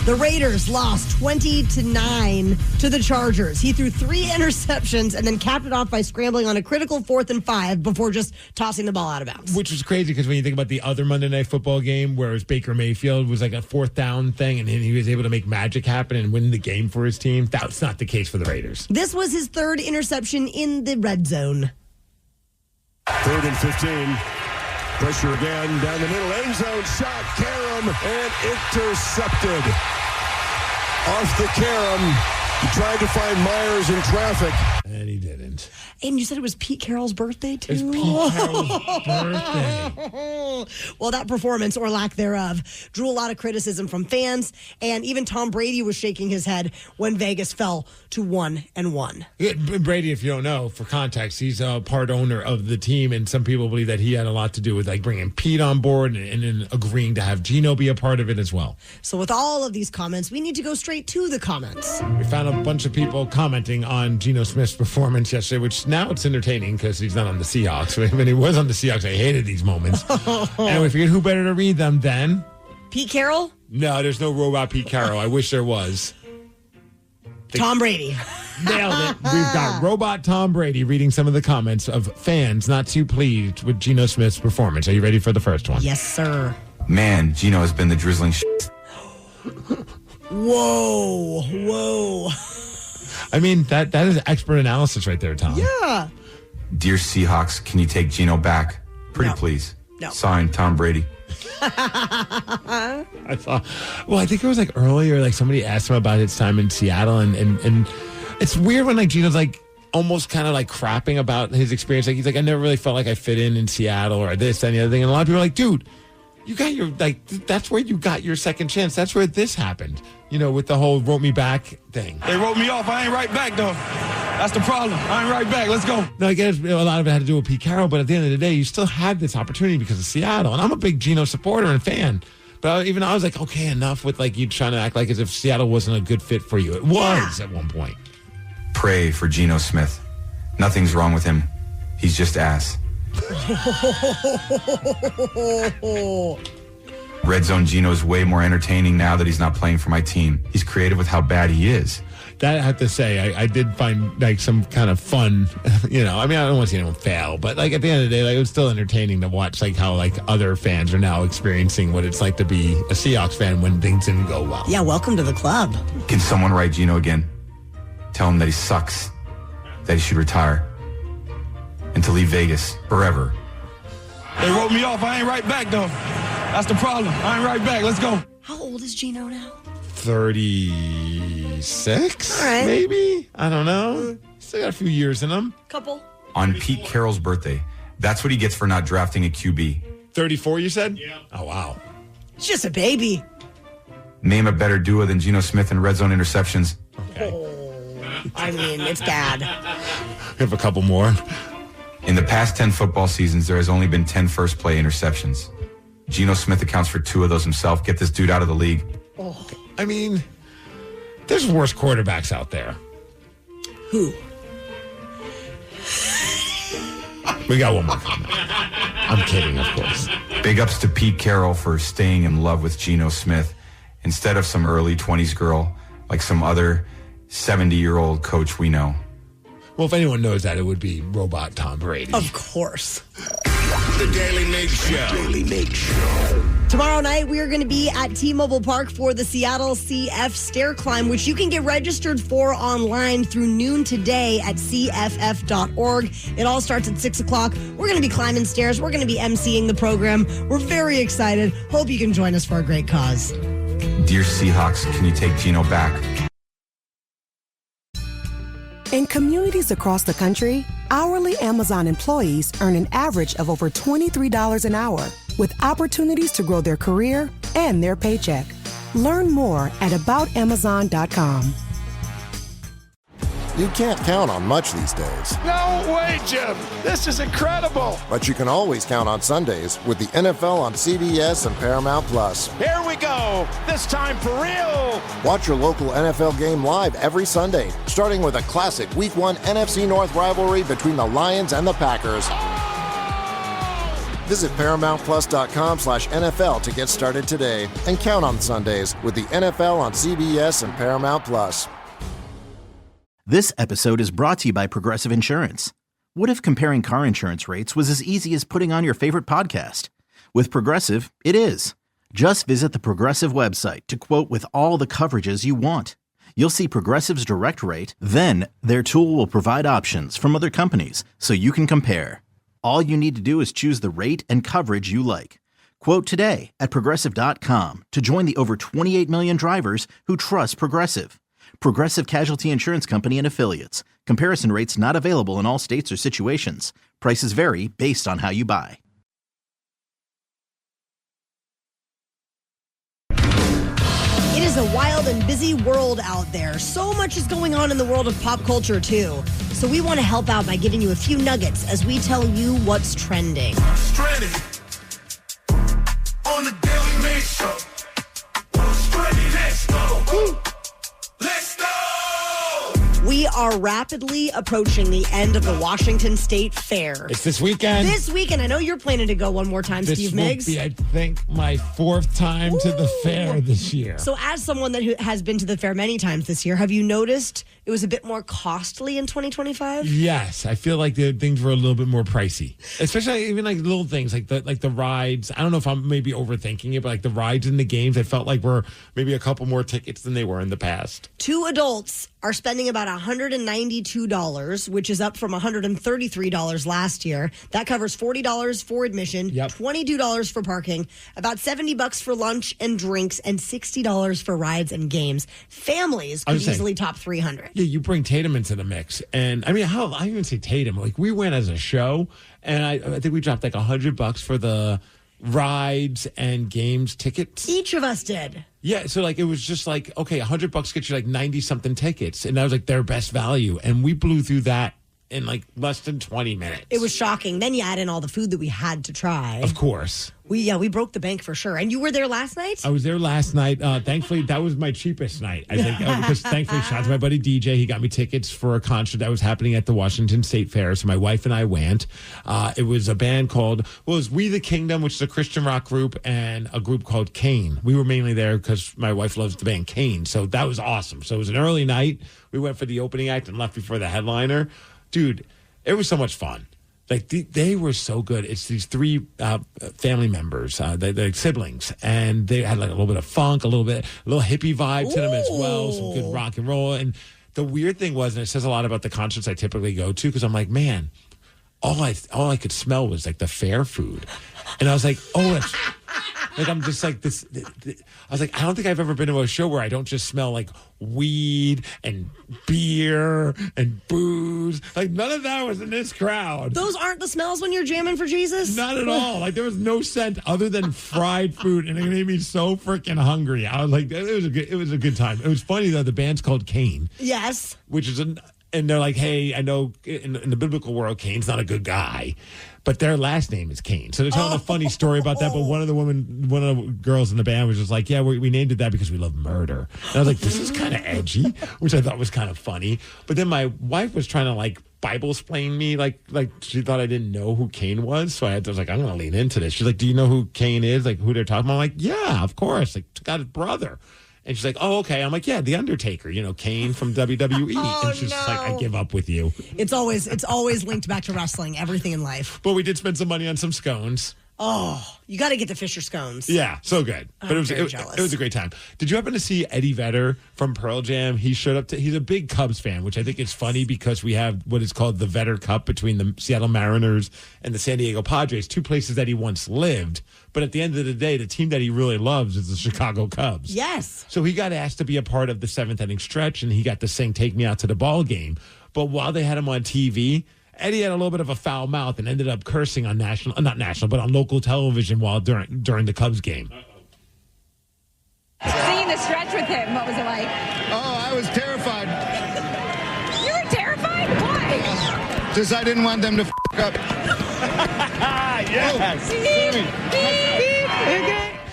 The Raiders lost 20-9 to the Chargers. He threw 3 interceptions and then capped it off by scrambling on a critical 4th and 5 before just tossing the ball out of bounds. Which was crazy because when you think about the other Monday Night Football game where it was Baker Mayfield was like a 4th down thing and he was able to make magic happen and win the game for his team, that's not the case for the Raiders. This was his 3rd interception in the red zone. 3rd and 15. Pressure again down the middle. End zone shot. Karam and intercepted. Off the Karam. He tried to find Myers in traffic. And he didn't. And you said it was Pete Carroll's birthday, too? It's Pete Carroll's birthday. Well, that performance, or lack thereof, drew a lot of criticism from fans, and even Tom Brady was shaking his head when Vegas fell to 1-1. Brady, if you don't know, for context, he's a part owner of the team, and some people believe that he had a lot to do with like bringing Pete on board and then agreeing to have Geno be a part of it as well. So with all of these comments, we need to go straight to the comments. We found a bunch of people commenting on Geno Smith's performance yesterday, which now it's entertaining because he's not on the Seahawks. When he was on the Seahawks, I hated these moments. And we figured who better to read them than... Pete Carroll? No, there's no robot Pete Carroll. I wish there was. Tom Brady. Nailed it. We've got robot Tom Brady reading some of the comments of fans not too pleased with Geno Smith's performance. Are you ready for the first one? Yes, sir. Man, Geno has been the drizzling shit. Whoa. I mean, that is expert analysis right there, Tom. Yeah. Dear Seahawks, can you take Geno back? Pretty please. No. Signed, Tom Brady. I think it was like earlier, like somebody asked him about his time in Seattle, and it's weird when like Geno's like almost kind of like crapping about his experience. Like he's like, I never really felt like I fit in Seattle or this, and the other thing. And a lot of people are like, dude, you got your, like, that's where you got your second chance. That's where this happened, you know, with the whole wrote me back thing. They wrote me off. I ain't right back, though. That's the problem. I ain't right back. Let's go. No, I guess a lot of it had to do with Pete Carroll, but at the end of the day, you still had this opportunity because of Seattle. And I'm a big Geno supporter and fan. But even I was like, okay, enough with like you trying to act like as if Seattle wasn't a good fit for you. It was at one point. Pray for Geno Smith. Nothing's wrong with him. He's just ass. Red Zone Geno is way more entertaining now that he's not playing for my team. He's creative with how bad he is. That I have to say, I did find like some kind of fun, you know, I mean, I don't want to see anyone fail, but like at the end of the day, like it was still entertaining to watch like how like other fans are now experiencing what it's like to be a Seahawks fan when things didn't go well. Yeah, welcome to the club. Can someone write Geno again? Tell him that he sucks, that he should retire, and to leave Vegas forever. They wrote me off. I ain't right back, though. That's the problem. I ain't right back. Let's go. How old is Geno now? 36, all right. Maybe? I don't know. Still got a few years in him. Couple. On Pete Carroll's birthday. That's what he gets for not drafting a QB. 34, you said? Yeah. Oh, wow. It's just a baby. Name a better duo than Geno Smith and red zone interceptions. Okay. I mean, it's bad. We have a couple more. In the past 10 football seasons, there has only been 10 first play interceptions. Geno Smith accounts for 2 of those himself. Get this dude out of the league. Oh, I mean, there's worse quarterbacks out there. Who? We got one more comment. I'm kidding, of course. Big ups to Pete Carroll for staying in love with Geno Smith instead of some early 20s girl like some other 70-year-old coach we know. Well, if anyone knows that, it would be robot Tom Brady. Of course. The Daily Migs Show. Daily Migs Show. Tomorrow night, we are going to be at T-Mobile Park for the Seattle CF Stair Climb, which you can get registered for online through noon today at cff.org. It all starts at 6 o'clock. We're going to be climbing stairs. We're going to be emceeing the program. We're very excited. Hope you can join us for a great cause. Dear Seahawks, can you take Geno back? In communities across the country, hourly Amazon employees earn an average of over $23 an hour, with opportunities to grow their career and their paycheck. Learn more at aboutamazon.com. You can't count on much these days. No way, Jim. This is incredible. But you can always count on Sundays with the NFL on CBS and Paramount Plus. Here we go. This time for real. Watch your local NFL game live every Sunday, starting with a classic Week 1 NFC North rivalry between the Lions and the Packers. Visit ParamountPlus.com/NFL to get started today and count on Sundays with the NFL on CBS and Paramount Plus. This episode is brought to you by Progressive Insurance. What if comparing car insurance rates was as easy as putting on your favorite podcast? With Progressive, it is. Just visit the Progressive website to quote with all the coverages you want. You'll see Progressive's direct rate, then their tool will provide options from other companies so you can compare. All you need to do is choose the rate and coverage you like. Quote today at Progressive.com to join the over 28 million drivers who trust Progressive. Progressive Casualty Insurance Company and Affiliates. Comparison rates not available in all states or situations. Prices vary based on how you buy. It is a wild and busy world out there. So much is going on in the world of pop culture, too. So we want to help out by giving you a few nuggets as we tell you what's trending. Stranded on the Daily Migs Show. Stranded, let's go. Let's go. We are rapidly approaching the end of the Washington State Fair. It's this weekend. This weekend. I know you're planning to go one more time, Steve Migs. This will be, I think, my 4th time to the fair this year. So as someone that has been to the fair many times this year, have you noticed it was a bit more costly in 2025? Yes, I feel like the things were a little bit more pricey, especially even like little things like the rides. I don't know if I'm maybe overthinking it, but like the rides and the games, I felt like were maybe a couple more tickets than they were in the past. 2 adults are spending about $192, which is up from $133 last year. That covers $40 for admission, $22 for parking, about $70 for lunch and drinks, and $60 for rides and games. Families could easily top $300. Yeah, you bring Tatum into the mix. And I mean, I even say Tatum. Like, we went as a show, and I think we dropped like $100 for the rides and games tickets. Each of us did. Yeah, so like it was just like, okay, $100 gets you like 90-something tickets. And that was like their best value. And we blew through that in like less than 20 minutes. It was shocking. Then you add in all the food that we had to try. Of course. We broke the bank for sure. And you were there last night? I was there last night. Thankfully, that was my cheapest night, I think. Because thankfully, shout out to my buddy DJ. He got me tickets for a concert that was happening at the Washington State Fair. So my wife and I went. It was a band called, it was We the Kingdom, which is a Christian rock group, and a group called Kane. We were mainly there because my wife loves the band Kane. So that was awesome. So it was an early night. We went for the opening act and left before the headliner. Dude, it was so much fun. Like, they were so good. It's these 3 family members, they're siblings, and they had like a little bit of funk, a little hippie vibe to them as well, some good rock and roll. And the weird thing was, and it says a lot about the concerts I typically go to, because I'm like, man, all I could smell was like the fair food. And I was like, it's like, I'm just like this. I was like, I don't think I've ever been to a show where I don't just smell like weed and beer and booze. Like, none of that was in this crowd. Those aren't the smells when you're jamming for Jesus? Not at all. Like, there was no scent other than fried food, and it made me so freaking hungry. I was like, it was a good time. It was funny though. The band's called Kane. Yes. Which is and they're like, hey, I know in the biblical world, Cain's not a good guy, but their last name is Kane. So they're telling a funny story about that. But one of the girls in the band was just like, yeah, we named it that because we love murder. And I was like, this is kind of edgy, which I thought was kind of funny. But then my wife was trying to like Bible explain me, like she thought I didn't know who Kane was. So I was like, I'm going to lean into this. She's like, do you know who Kane is? Like, who they're talking about? I'm like, yeah, of course. Like, God's brother. And she's like, oh, okay. I'm like, yeah, The Undertaker, Kane from WWE. And she's just like, I give up with you. It's always linked back to wrestling, everything in life. But we did spend some money on some scones. Oh, you got to get the Fisher scones. Yeah, so good. But it was a great time. Did you happen to see Eddie Vedder from Pearl Jam? He showed up he's a big Cubs fan, which I think is funny because we have what is called the Vedder Cup between the Seattle Mariners and the San Diego Padres, 2 places that he once lived. But at the end of the day, the team that he really loves is the Chicago Cubs. Yes. So he got asked to be a part of the 7th inning stretch, and he got to sing Take Me Out to the Ball Game. But while they had him on TV, Eddie had a little bit of a foul mouth and ended up cursing on on local television while during the Cubs game. Singing the stretch with him, what was it like? Oh, I was terrified. You were terrified? Why? Just I didn't want them to up. Yes.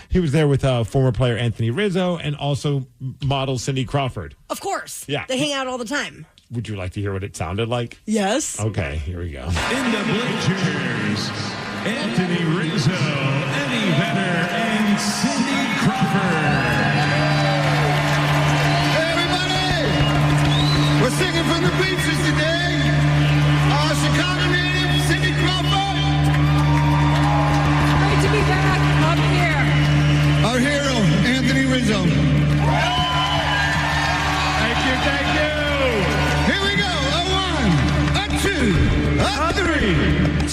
He was there with former player Anthony Rizzo and also model Cindy Crawford. Of course. Yeah. They hang out all the time. Would you like to hear what it sounded like? Yes. Okay, here we go. In the bleachers, Anthony Rizzo, Eddie Vedder, and Cindy Crawford. Hey, everybody! We're singing from the bleachers today. Chicago native, Cindy Crawford. Great to be back up here. Our hero, Anthony Rizzo. Thank you. Here we go. A 1, a 2, a 3.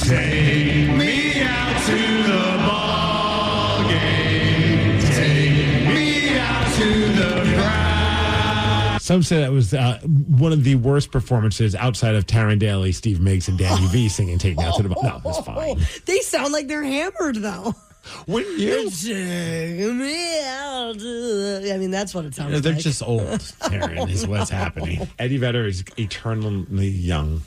Take me out to the ball game. Take me out to the crowd. Some say that was one of the worst performances outside of Taryn Daly, Steve Migs, and Danny V singing "Take Me Out to the Ball." No, it's fine. They sound like they're hammered, though. Wouldn't you? Take me out to... I mean, that's what it sounds like. They're just old, Taryn, is what's happening. Eddie Vedder is eternally young.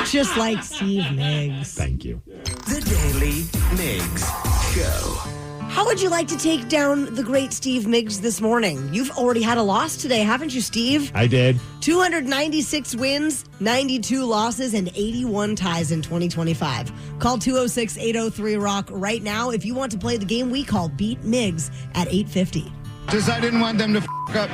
Just like Steve Migs. Thank you. The Daily Migs Show. How would you like to take down the great Steve Migs this morning? You've already had a loss today, haven't you, Steve? I did. 296 wins, 92 losses, and 81 ties in 2025. Call 206-803-ROCK right now if you want to play the game we call Beat Migs at 8:50. Just I didn't want them to up.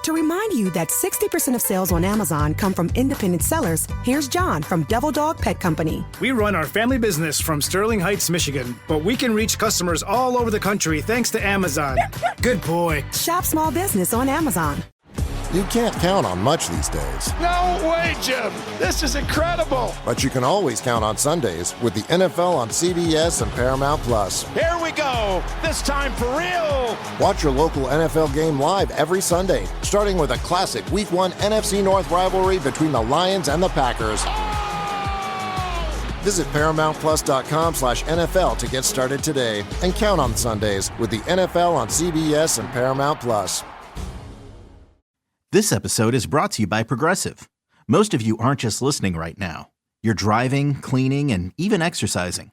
To remind you that 60% of sales on Amazon come from independent sellers, here's John from Devil Dog Pet Company. We run our family business from Sterling Heights, Michigan, but we can reach customers all over the country thanks to Amazon. Good boy. Shop small business on Amazon. You can't count on much these days. No way, Jim. This is incredible. But you can always count on Sundays with the NFL on CBS and Paramount Plus. Here we go. This time for real. Watch your local NFL game live every Sunday, starting with a classic Week 1 NFC North rivalry between the Lions and the Packers. Visit ParamountPlus.com/NFL to get started today and count on Sundays with the NFL on CBS and Paramount Plus. This episode is brought to you by Progressive. Most of you aren't just listening right now. You're driving, cleaning, and even exercising.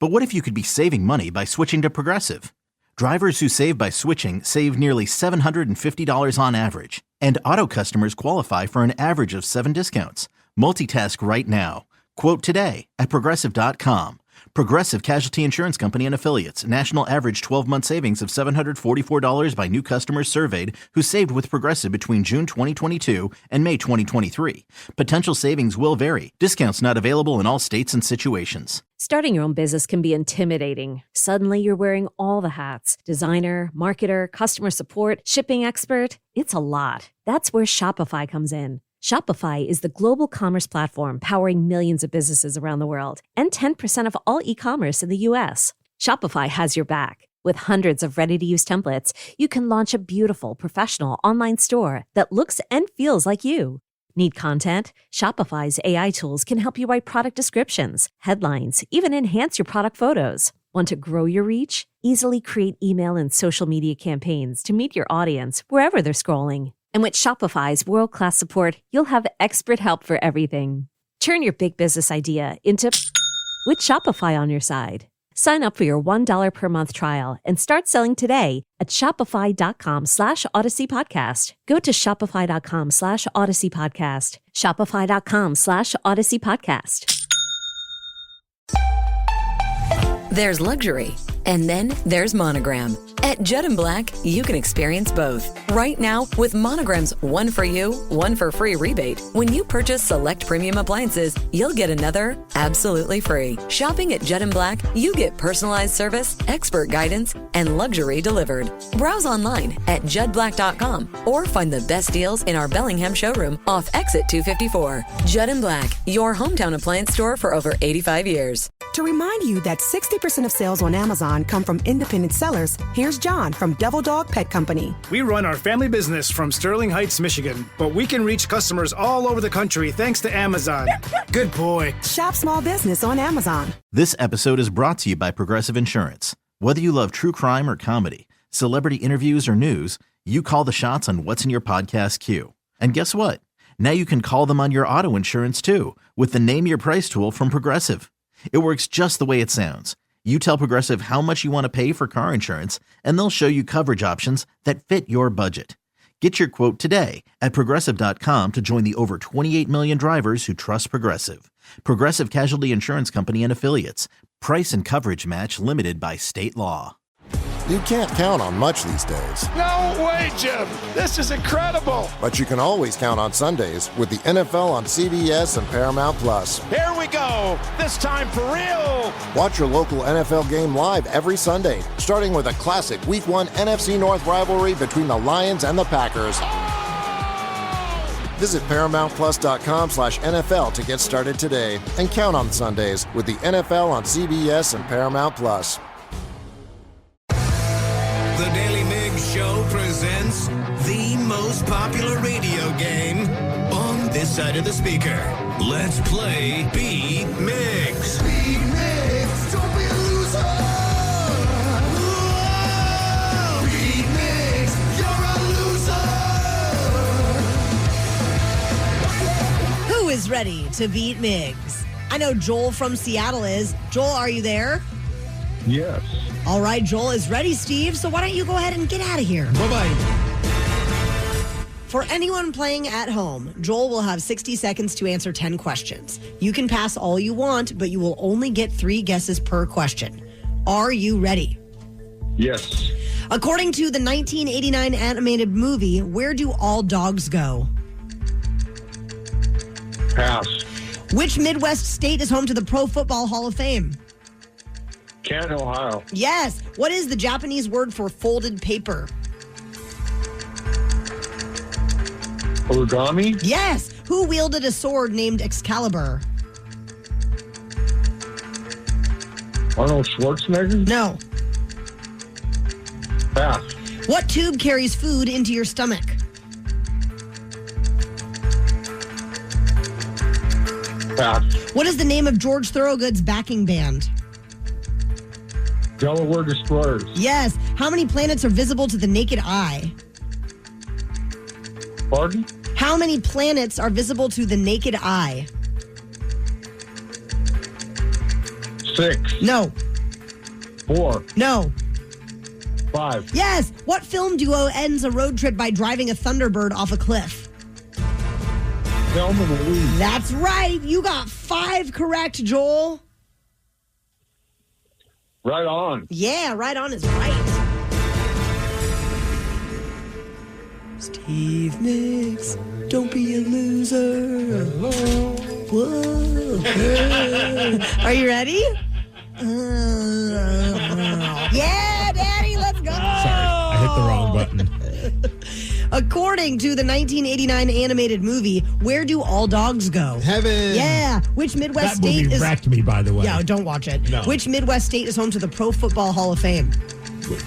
But what if you could be saving money by switching to Progressive? Drivers who save by switching save nearly $750 on average. And auto customers qualify for an average of 7 discounts. Multitask right now. Quote today at Progressive.com. Progressive Casualty Insurance Company and Affiliates. National average 12-month savings of $744 by new customers surveyed who saved with Progressive between June 2022 and May 2023. Potential savings will vary. Discounts not available in all states and situations. Starting your own business can be intimidating. Suddenly you're wearing all the hats. Designer, marketer, customer support, shipping expert. It's a lot. That's where Shopify comes in. Shopify is the global commerce platform powering millions of businesses around the world and 10% of all e-commerce in the U.S. Shopify has your back. With hundreds of ready-to-use templates, you can launch a beautiful, professional online store that looks and feels like you. Need content? Shopify's AI tools can help you write product descriptions, headlines, even enhance your product photos. Want to grow your reach? Easily create email and social media campaigns to meet your audience wherever they're scrolling. And with Shopify's world-class support, you'll have expert help for everything. Turn your big business idea into with Shopify on your side. Sign up for your $1 per month trial and start selling today at shopify.com/Odyssey Podcast. Go to shopify.com/Odyssey Podcast. Shopify.com/Odyssey Podcast. There's luxury, and then there's Monogram. At Judd & Black, you can experience both. Right now, with Monogram's 1 for you, 1 for free rebate, when you purchase select premium appliances, you'll get another absolutely free. Shopping at Judd & Black, you get personalized service, expert guidance, and luxury delivered. Browse online at juddblack.com or find the best deals in our Bellingham showroom off Exit 254. Judd & Black, your hometown appliance store for over 85 years. To remind you that 60% of sales on Amazon come from independent sellers, here's John from Devil Dog Pet Company. We run our family business from Sterling Heights, Michigan, but we can reach customers all over the country thanks to Amazon. Good boy. Shop small business on Amazon. This episode is brought to you by Progressive Insurance. Whether you love true crime or comedy, celebrity interviews or news, you call the shots on what's in your podcast queue. And guess what? Now you can call them on your auto insurance too with the Name Your Price tool from Progressive. It works just the way it sounds. You tell Progressive how much you want to pay for car insurance, and they'll show you coverage options that fit your budget. Get your quote today at Progressive.com to join the over 28 million drivers who trust Progressive. Progressive Casualty Insurance Company and Affiliates. Price and coverage match limited by state law. You can't count on much these days. No way, Jim. This is incredible. But you can always count on Sundays with the NFL on CBS and Paramount Plus. Here we go. This time for real. Watch your local NFL game live every Sunday, starting with a classic Week 1 NFC North rivalry between the Lions and the Packers. Visit ParamountPlus.com/NFL to get started today and count on Sundays with the NFL on CBS and Paramount Plus. The Daily Migs Migs Show presents the most popular radio game on this side of the speaker. Let's play Beat Migs. Beat Migs, don't be a loser. Whoa! Beat Migs, you're a loser. Who is ready to beat Migs? I know Joel from Seattle is. Joel, are you there? Yes. All right, Joel is ready, Steve. So why don't you go ahead and get out of here? Bye-bye. For anyone playing at home, Joel will have 60 seconds to answer 10 questions. You can pass all you want, but you will only get 3 guesses per question. Are you ready? Yes. According to the 1989 animated movie, where do all dogs go? Pass. Which Midwest state is home to the Pro Football Hall of Fame? Canton, Ohio. Yes. What is the Japanese word for folded paper? Origami? Yes. Who wielded a sword named Excalibur? Arnold Schwarzenegger? No. Pass. What tube carries food into your stomach? Pass. What is the name of George Thorogood's backing band? Delaware Destroyers. Yes. How many planets are visible to the naked eye? Pardon? How many planets are visible to the naked eye? 6. No. 4. No. 5. Yes. What film duo ends a road trip by driving a Thunderbird off a cliff? Thelma and Louise. That's right. You got 5 correct, Joel. Right on. Yeah, right on is right. Steve Migs, don't be a loser. Whoa. Are you ready? Yeah, Daddy, let's go. Sorry, I hit the wrong button. According to the 1989 animated movie, where do all dogs go? Heaven. Yeah. Which Midwest That movie state is... wrecked me, by the way. Yeah, don't watch it. No. Which Midwest state is home to the Pro Football Hall of Fame?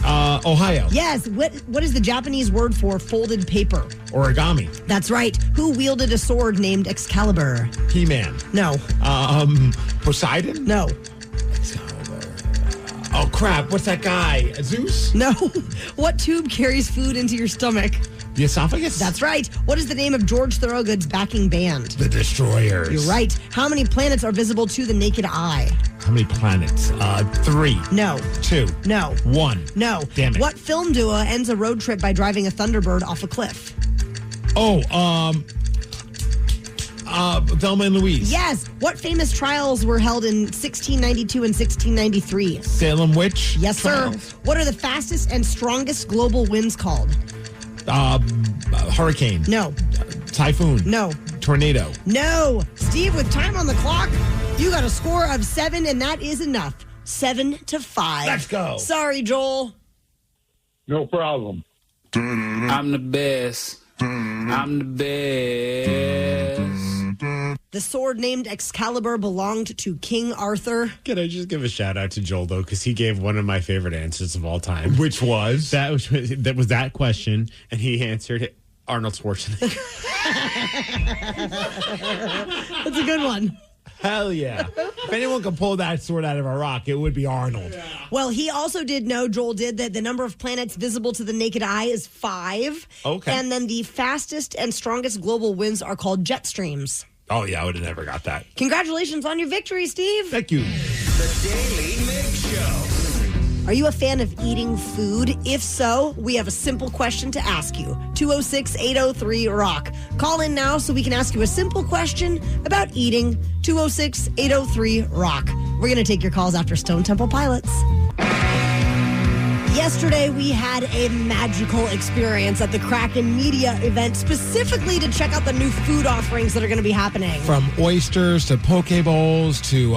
Ohio. Yes. What is the Japanese word for folded paper? Origami. That's right. Who wielded a sword named Excalibur? He-Man. No. Poseidon? No. Oh, crap. What's that guy? Zeus? No. What tube carries food into your stomach? The esophagus? That's right. What is the name of George Thorogood's backing band? The Destroyers. You're right. How many planets are visible to the naked eye? How many planets? 3. No. 2. No. 1. No. Damn it. What film duo ends a road trip by driving a Thunderbird off a cliff? Oh, Thelma and Louise. Yes. What famous trials were held in 1692 and 1693? Salem Witch? Yes, trials? sir. What are the fastest and strongest global winds called? Hurricane. No. Typhoon. No. Tornado. No. Steve, with time on the clock, you got a score of 7, and that is enough. 7-5. Let's go. Sorry, Joel. No problem. I'm the best. I'm the best. The sword named Excalibur belonged to King Arthur. Can I just give a shout out to Joel, though, because he gave one of my favorite answers of all time. Which was? That was that question, and he answered it, Arnold Schwarzenegger. That's a good one. Hell yeah. If anyone can pull that sword out of a rock, it would be Arnold. Yeah. Well, he also did know, Joel did, that the number of planets visible to the naked eye is 5. Okay. And then the fastest and strongest global winds are called jet streams. Oh, yeah, I would have never got that. Congratulations on your victory, Steve. Thank you. The Daly Migs Show. Are you a fan of eating food? If so, we have a simple question to ask you. 206-803-ROCK. Call in now so we can ask you a simple question about eating. 206-803-ROCK. We're going to take your calls after Stone Temple Pilots. Yesterday, we had a magical experience at the Kraken Media event, specifically to check out the new food offerings that are going to be happening. From oysters to poke bowls to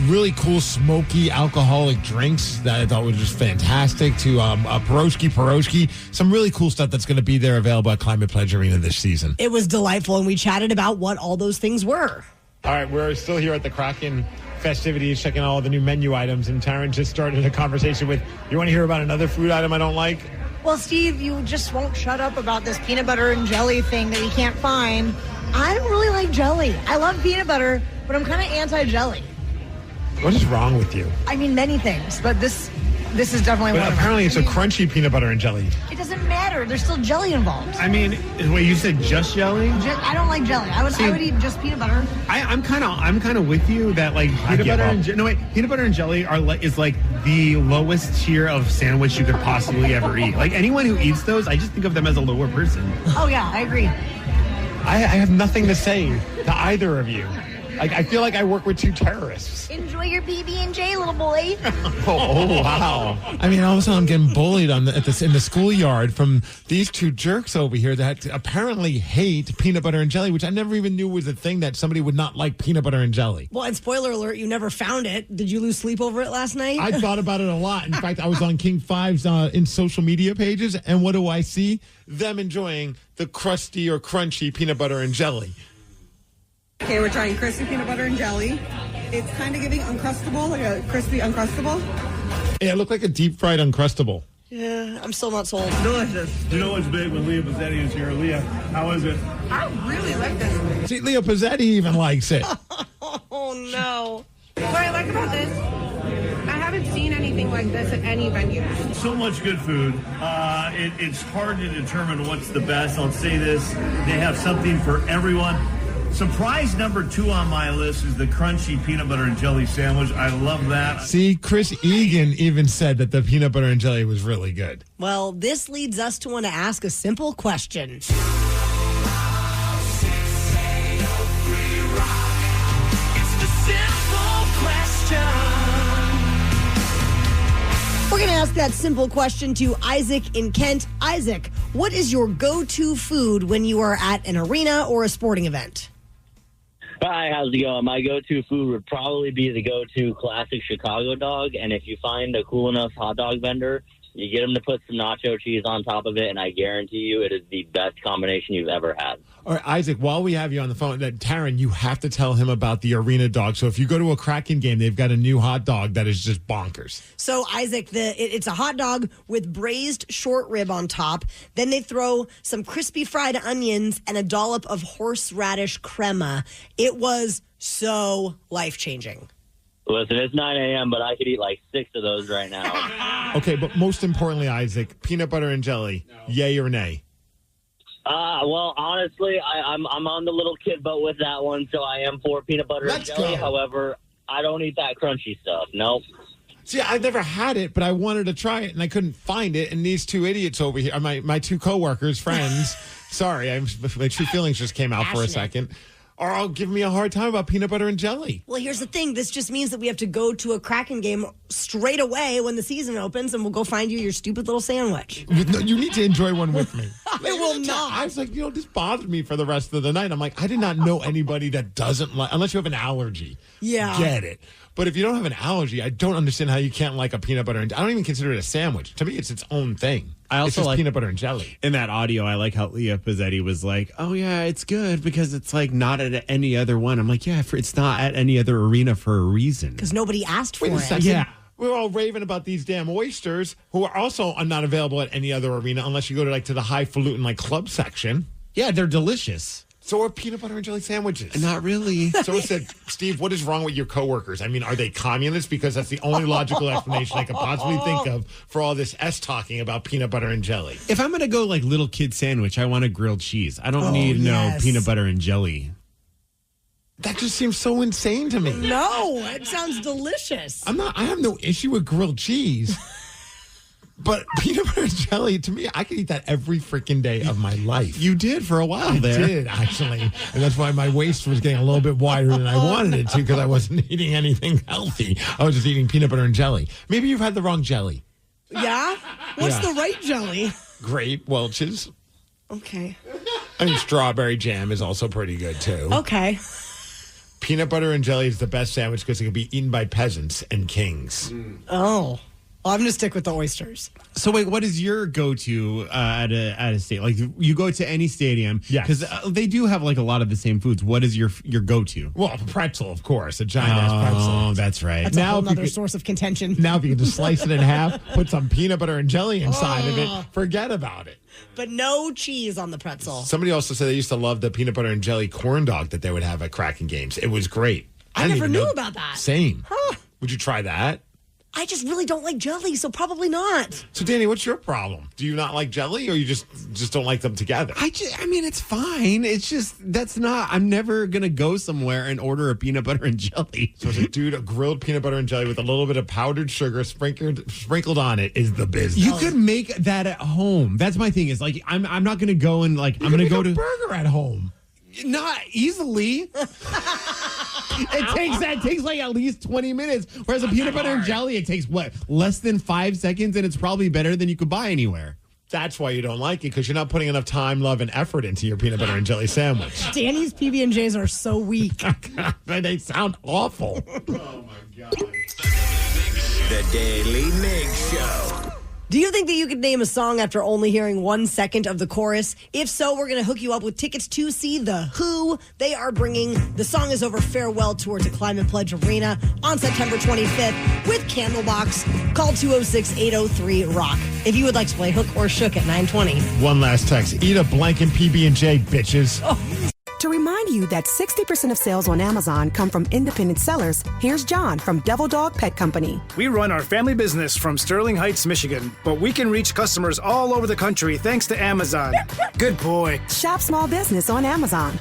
really cool smoky alcoholic drinks that I thought were just fantastic to pierogi. Some really cool stuff that's going to be there available at Climate Pledge Arena this season. It was delightful, and we chatted about what all those things were. All right, we're still here at the Kraken festivities, checking all the new menu items, and Taryn just started a conversation with, you want to hear about another food item I don't like? Well, Steve, you just won't shut up about this peanut butter and jelly thing that you can't find. I don't really like jelly. I love peanut butter, but I'm kind of anti-jelly. What is wrong with you? I mean, many things, but this is definitely one of them. Apparently it's a crunchy peanut butter and jelly. It doesn't matter. There's still jelly involved. I mean, wait, you said just jelly? I don't like jelly. I would eat just peanut butter. I'm kind of with you that like peanut butter and jelly is like the lowest tier of sandwich you could possibly ever eat. Like anyone who eats those, I just think of them as a lower person. Oh yeah, I agree. I have nothing to say to either of you. Like, I feel like I work with two terrorists. Enjoy your PB&J, little boy. Oh, wow. I mean, all of a sudden I'm getting bullied in the schoolyard from these two jerks over here that apparently hate peanut butter and jelly, which I never even knew was a thing that somebody would not like peanut butter and jelly. Well, and spoiler alert, you never found it. Did you lose sleep over it last night? I thought about it a lot. In fact, I was on King 5's in social media pages, and what do I see? Them enjoying the crusty or crunchy peanut butter and jelly. Okay, we're trying crispy peanut butter and jelly. It's kind of giving Uncrustable, like a crispy Uncrustable. Yeah, it looked like a deep fried Uncrustable. Yeah, I'm still not sold. Delicious. You know what's big when Leah Pizzetti is here? Leah, how is it? I really like this. See, Leo Pizzetti even likes it. Oh, no. What I like about this, I haven't seen anything like this at any venue. So much good food. It's hard to determine what's the best. I'll say this. They have something for everyone. Surprise number 2 on my list is the crunchy peanut butter and jelly sandwich. I love that. See, Chris Egan even said that the peanut butter and jelly was really good. Well, this leads us to want to ask a simple question. We're going to ask that simple question to Isaac in Kent. Isaac, what is your go-to food when you are at an arena or a sporting event? Hi, how's it going? My go-to food would probably be the go-to classic Chicago dog, and if you find a cool enough hot dog vendor, you get them to put some nacho cheese on top of it, and I guarantee you it is the best combination you've ever had. All right, Isaac, while we have you on the phone, Taryn, you have to tell him about the arena dog. So if you go to a Kraken game, they've got a new hot dog that is just bonkers. So, Isaac, it's a hot dog with braised short rib on top. Then they throw some crispy fried onions and a dollop of horseradish crema. It was so life-changing. Listen, it's 9 a.m., but I could eat like 6 of those right now. Okay, but most importantly, Isaac, peanut butter and jelly, yay or nay? Well, honestly, I'm on the little kid boat with that one, so I am for peanut butter and jelly. Go. However, I don't eat that crunchy stuff. Nope. See, I've never had it, but I wanted to try it, and I couldn't find it. And these two idiots over here, my two coworkers, friends, sorry, my true feelings just came out for a second, are all giving me a hard time about peanut butter and jelly. Well, here's the thing. This just means that we have to go to a Kraken game straight away when the season opens, and we'll go find you your stupid little sandwich. No, you need to enjoy one with me. I will not. I was like, this bothered me for the rest of the night. I'm like, I did not know anybody that doesn't like, unless you have an allergy. Yeah. Get it. But if you don't have an allergy, I don't understand how you can't like a peanut butter and I don't even consider it a sandwich. To me, it's its own thing. I also it's just like peanut butter and jelly. In that audio, I like how Leah Pizzetti was like, "Oh yeah, it's good because it's like not at any other one." I'm like, "Yeah, it's not at any other arena for a reason." Because nobody asked for Wait a it. second. Yeah. We're all raving about these damn oysters, who are also not available at any other arena unless you go to the highfalutin club section. Yeah, they're delicious. So are peanut butter and jelly sandwiches. Not really. So I said, Steve, what is wrong with your coworkers? I mean, are they communists? Because that's the only logical explanation I could possibly think of for all this talking about peanut butter and jelly. If I'm going to go little kid sandwich, I want a grilled cheese. I don't need no peanut butter and jelly. That just seems so insane to me. No, it sounds delicious. I have no issue with grilled cheese. But peanut butter and jelly, to me, I could eat that every freaking day of my life. You did for a while there. I did, actually. And that's why my waist was getting a little bit wider than I wanted it to, because I wasn't eating anything healthy. I was just eating peanut butter and jelly. Maybe you've had the wrong jelly. Yeah? What's the right jelly? Grape Welch's. Okay. I mean, strawberry jam is also pretty good, too. Okay. Peanut butter and jelly is the best sandwich because it can be eaten by peasants and kings. Oh. Well, I'm going to stick with the oysters. So wait, what is your go-to at a stadium? Like you go to any stadium, because they do have like a lot of the same foods. What is your go-to? Well, pretzel, of course, a giant ass pretzel. Oh, that's right. That's a whole other source of contention. Now, if you can just slice it in half, put some peanut butter and jelly inside of it, forget about it. But no cheese on the pretzel. Somebody also said they used to love the peanut butter and jelly corn dog that they would have at Kraken games. It was great. I never knew about that. Same. Huh. Would you try that? I just really don't like jelly, so probably not. So, Danny, what's your problem? Do you not like jelly, or you just don't like them together? I mean, it's fine. It's just, I'm never going to go somewhere and order a peanut butter and jelly. So, a grilled peanut butter and jelly with a little bit of powdered sugar sprinkled on it is the business. You could make that at home. That's my thing. Is like, I'm not going to go and like, I'm going to go to a burger at home. Not easily. It takes like at least 20 minutes. Whereas a peanut butter and jelly, it takes less than 5 seconds, and it's probably better than you could buy anywhere. That's why you don't like it, because you're not putting enough time, love, and effort into your peanut butter and jelly sandwich. Danny's PB&Js are so weak. They sound awful. Oh my God. The Daily Migs Show. Do you think that you could name a song after only hearing 1 second of the chorus? If so, we're going to hook you up with tickets to see The Who. They are bringing The Song Is Over farewell tour to Climate Pledge Arena on September 25th with Candlebox. Call 206-803-ROCK if you would like to play Hook or Shook at 920. One last text. Eat a blanket PB&J, bitches. Oh. To remind you that 60% of sales on Amazon come from independent sellers, here's John from Devil Dog Pet Company. We run our family business from Sterling Heights, Michigan, but we can reach customers all over the country thanks to Amazon. Good boy. Shop small business on Amazon.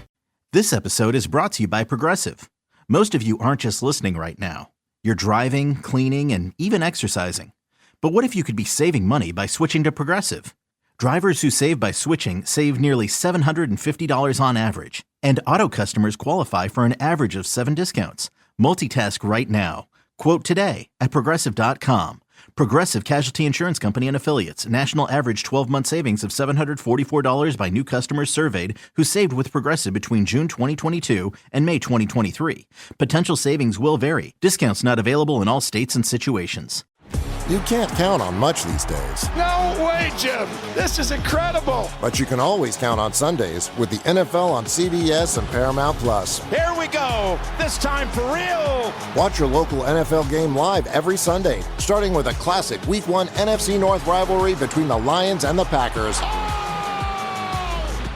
This episode is brought to you by Progressive. Most of you aren't just listening right now. You're driving, cleaning, and even exercising. But what if you could be saving money by switching to Progressive? Drivers who save by switching save nearly $750 on average, and auto customers qualify for an average of 7 discounts. Multitask right now. Quote today at Progressive.com. Progressive Casualty Insurance Company and Affiliates. National average 12-month savings of $744 by new customers surveyed who saved with Progressive between June 2022 and May 2023. Potential savings will vary. Discounts not available in all states and situations. You can't count on much these days. No way, Jim. This is incredible. But you can always count on Sundays with the NFL on CBS and Paramount Plus. Here we go. This time for real. Watch your local NFL game live every Sunday, starting with a classic Week 1 NFC North rivalry between the Lions and the Packers.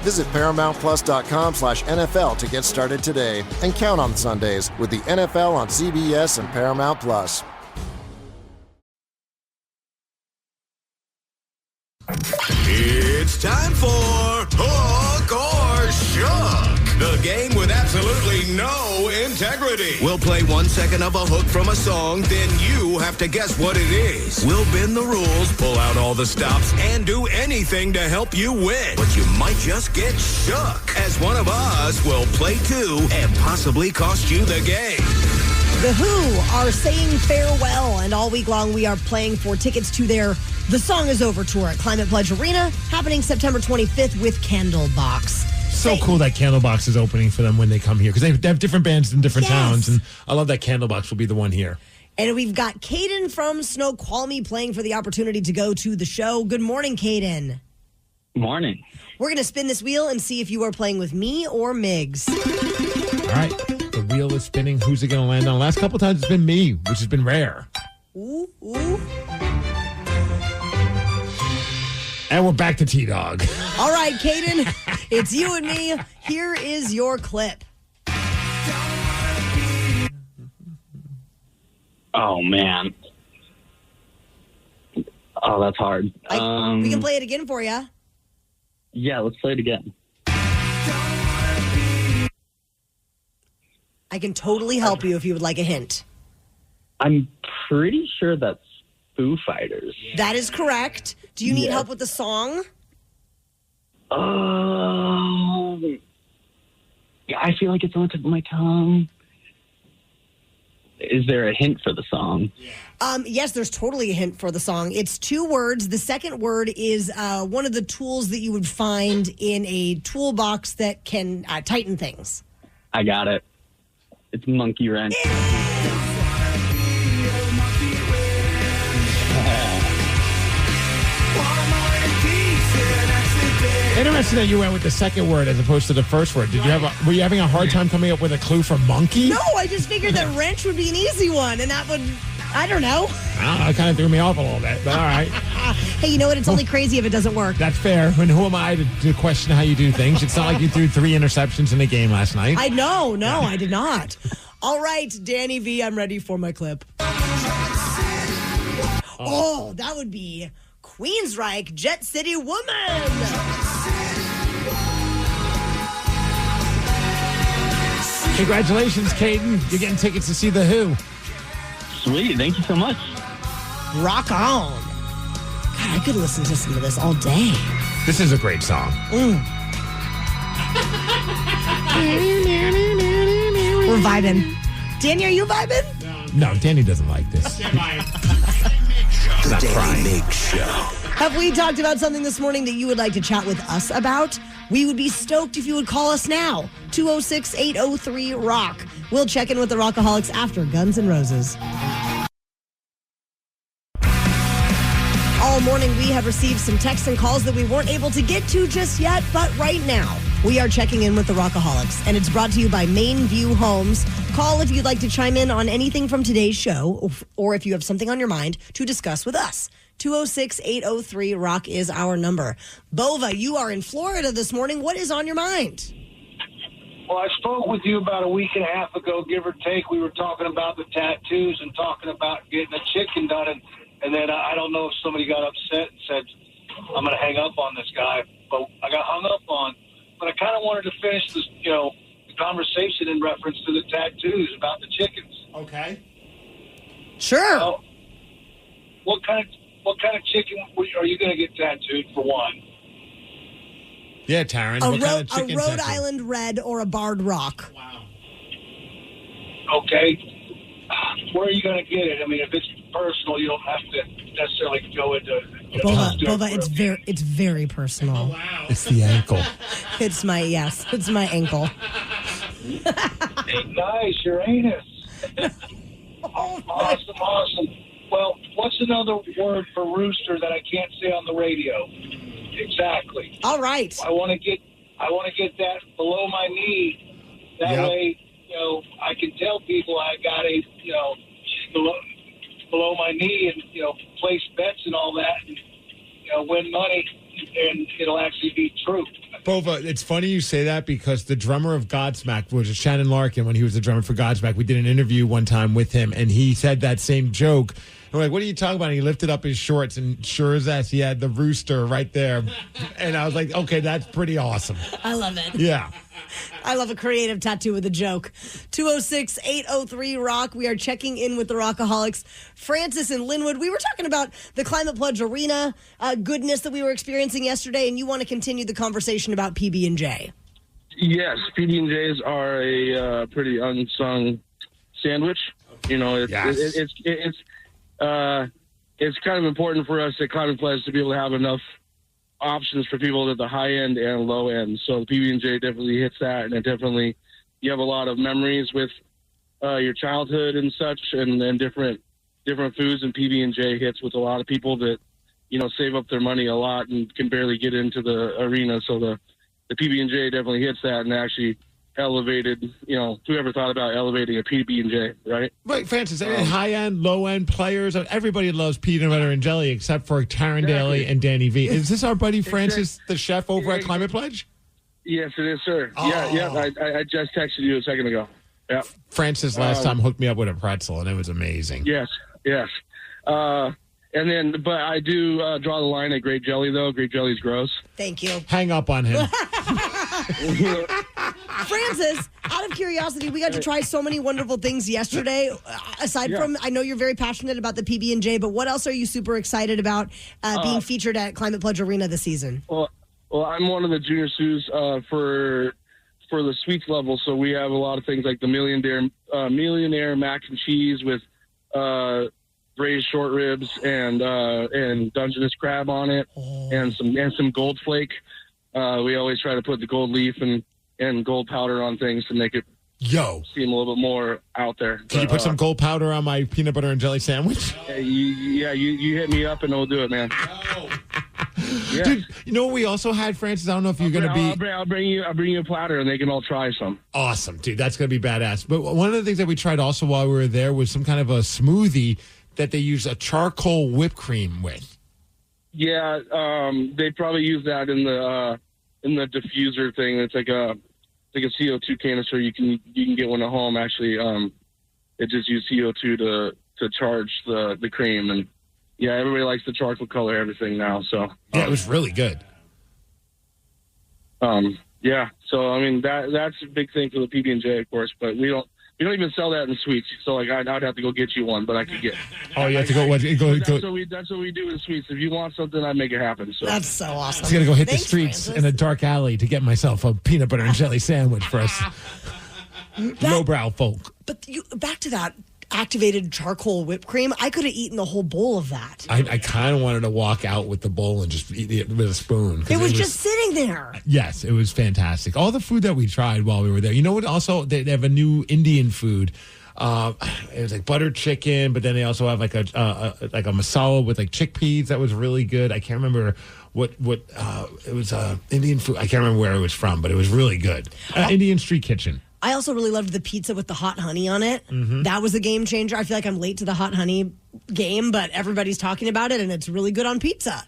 Visit ParamountPlus.com/NFL to get started today and count on Sundays with the NFL on CBS and Paramount Plus. It's time for Hook or Shook, the game with absolutely no integrity. We'll play 1 second of a hook from a song, then you have to guess what it is. We'll bend the rules, pull out all the stops, and do anything to help you win. But you might just get shook, as one of us will play too and possibly cost you the game. The Who are saying farewell, and all week long we are playing for tickets to their The Song Is Over tour at Climate Pledge Arena, happening September 25th with Candlebox. So cool that Candlebox is opening for them when they come here, because they have different bands in different towns, and I love that Candlebox will be the one here. And we've got Caden from Snoqualmie playing for the opportunity to go to the show. Good morning, Caden. Morning. We're going to spin this wheel and see if you are playing with me or Migs. All right. The wheel is spinning. Who's it going to land on? Last couple times it's been me, which has been rare. Ooh, ooh. And we're back to T-Dog. All right, Caden, it's you and me. Here is your clip. Oh, man. Oh, that's hard. We can play it again for you. Yeah, let's play it again. I can totally help you if you would like a hint. I'm pretty sure that's Foo Fighters. That is correct. Do you need help with the song? I feel like it's on the tip of my tongue. Is there a hint for the song? Yes, there's totally a hint for the song. It's 2 words. The second word is one of the tools that you would find in a toolbox that can tighten things. I got it. It's Monkey Wrench. Interesting that you went with the second word as opposed to the first word. Were you having a hard time coming up with a clue for monkey? No, I just figured that wrench would be an easy one, and that would, I don't know. It kind of threw me off a little bit, but all right. Hey, you know what? It's only crazy if it doesn't work. That's fair. And who am I to question how you do things? It's not like you threw 3 interceptions in a game last night. I did not. All right, Danny V, I'm ready for my clip. Oh, that would be Queensryche, Jet City Woman. Congratulations, Caden. You're getting tickets to see The Who. Sweet. Thank you so much. Rock on. God, I could listen to some of this all day. This is a great song. We're vibing. Danny, are you vibing? No, Danny doesn't like this. The Daly Migs Show. Have we talked about something this morning that you would like to chat with us about? We would be stoked if you would call us now. 206-803-ROCK. We'll check in with the Rockaholics after Guns N' Roses. All morning, we have received some texts and calls that we weren't able to get to just yet, but right now, we are checking in with the Rockaholics, and it's brought to you by Main View Homes. Call if you'd like to chime in on anything from today's show, or if you have something on your mind to discuss with us. 206-803-ROCK is our number. Bova, you are in Florida this morning. What is on your mind? Well, I spoke with you about a week and a half ago, give or take. We were talking about the tattoos and talking about getting a chicken done. And then I don't know if somebody got upset and said, I'm going to hang up on this guy. But I got hung up on. But I kind of wanted to finish this, the conversation in reference to the tattoos about the chickens. Okay. Sure. What kind of chicken are you going to get tattooed, for one? Yeah, Taryn. A what kind of chicken Rhode tattoo? Island red or a barred rock. Wow. Okay. Where are you going to get it? I mean, if it's personal, you don't have to necessarily go into... Bova, it's very personal. Oh, wow. It's the ankle. It's my ankle. Hey, nice, your anus. Awesome. Well, what's another word for rooster that I can't say on the radio? Exactly. All right. I want to get that below my knee. That way, I can tell people I got a, below my knee and, place bets and all that and, win money, and it'll actually be true. Bova, it's funny you say that because the drummer of Godsmack, which is Shannon Larkin, when he was the drummer for Godsmack, we did an interview one time with him, and he said that same joke. We're like, what are you talking about? And he lifted up his shorts, and sure as ass, he had the rooster right there. And I was like, okay, that's pretty awesome. I love it. Yeah. I love a creative tattoo with a joke. 206-803-ROCK. We are checking in with the Rockaholics. Francis and Linwood, we were talking about the Climate Pledge Arena goodness that we were experiencing yesterday, and you want to continue the conversation about PB&J. Yes, PB&Js are a pretty unsung sandwich. It's kind of important for us at Climate Pledge to be able to have enough options for people at the high end and low end. So the PB&J definitely hits that, and it definitely, you have a lot of memories with your childhood and such, and different foods, and PB&J hits with a lot of people that, save up their money a lot and can barely get into the arena. So the PB&J definitely hits that, and actually elevated, whoever thought about elevating a PB&J, right? Right, Francis, high-end, low-end players, everybody loves peanut butter and jelly except for Taryn Daly and Danny V. Is this our buddy Francis, the chef over at Climate Pledge? Yes, it is, sir. Oh. Yeah. I just texted you a second ago. Yeah. Francis last time hooked me up with a pretzel, and it was amazing. Yes. But I do draw the line at grape jelly, though. Grape jelly is gross. Thank you. Hang up on him. Francis, out of curiosity, we got to try so many wonderful things yesterday. Aside from, I know you're very passionate about the PB&J, but what else are you super excited about being featured at Climate Pledge Arena this season? Well, I'm one of the junior Sues for the sweets level, so we have a lot of things like the millionaire mac and cheese with braised short ribs and Dungeness crab on it, and some gold flake. We always try to put the gold leaf and gold powder on things to make it seem a little bit more out there. Can you put some gold powder on my peanut butter and jelly sandwich? You hit me up and we'll do it, man. Yeah. Dude, you know what we also had, Francis? I don't know if you're going to be... I'll bring you a platter, and they can all try some. Awesome, dude. That's going to be badass. But one of the things that we tried also while we were there was some kind of a smoothie that they use a charcoal whipped cream with. Yeah, they probably use that in the diffuser thing. It's like a CO2 canister. You can get one at home. Actually, it just uses CO2 to charge the cream, and yeah, everybody likes the charcoal color everything now. So yeah, it was really good. Yeah, so I mean that's a big thing for the PB&J, of course, but we don't even sell that in sweets. So like I'd have to go get you one, but I could get. Oh, you have to go. That's what we do in sweets. If you want something, I'd make it happen. So that's so awesome. I'm gonna go hit the streets in a dark alley to get myself a peanut butter and jelly sandwich for us lowbrow folk. But back to that activated charcoal whipped cream. I could have eaten the whole bowl of that. I kind of wanted to walk out with the bowl and just eat it with a spoon. It was just sitting there. Yes, it was fantastic. All the food that we tried while we were there. You know what? Also, they have a new Indian food. It was like butter chicken, but then they also have like a masala with like chickpeas that was really good. I can't remember what it was. Indian food. I can't remember where it was from, but it was really good. Indian street kitchen. I also really loved the pizza with the hot honey on it. Mm-hmm. That was a game changer. I feel like I'm late to the hot honey game, but everybody's talking about it, and it's really good on pizza.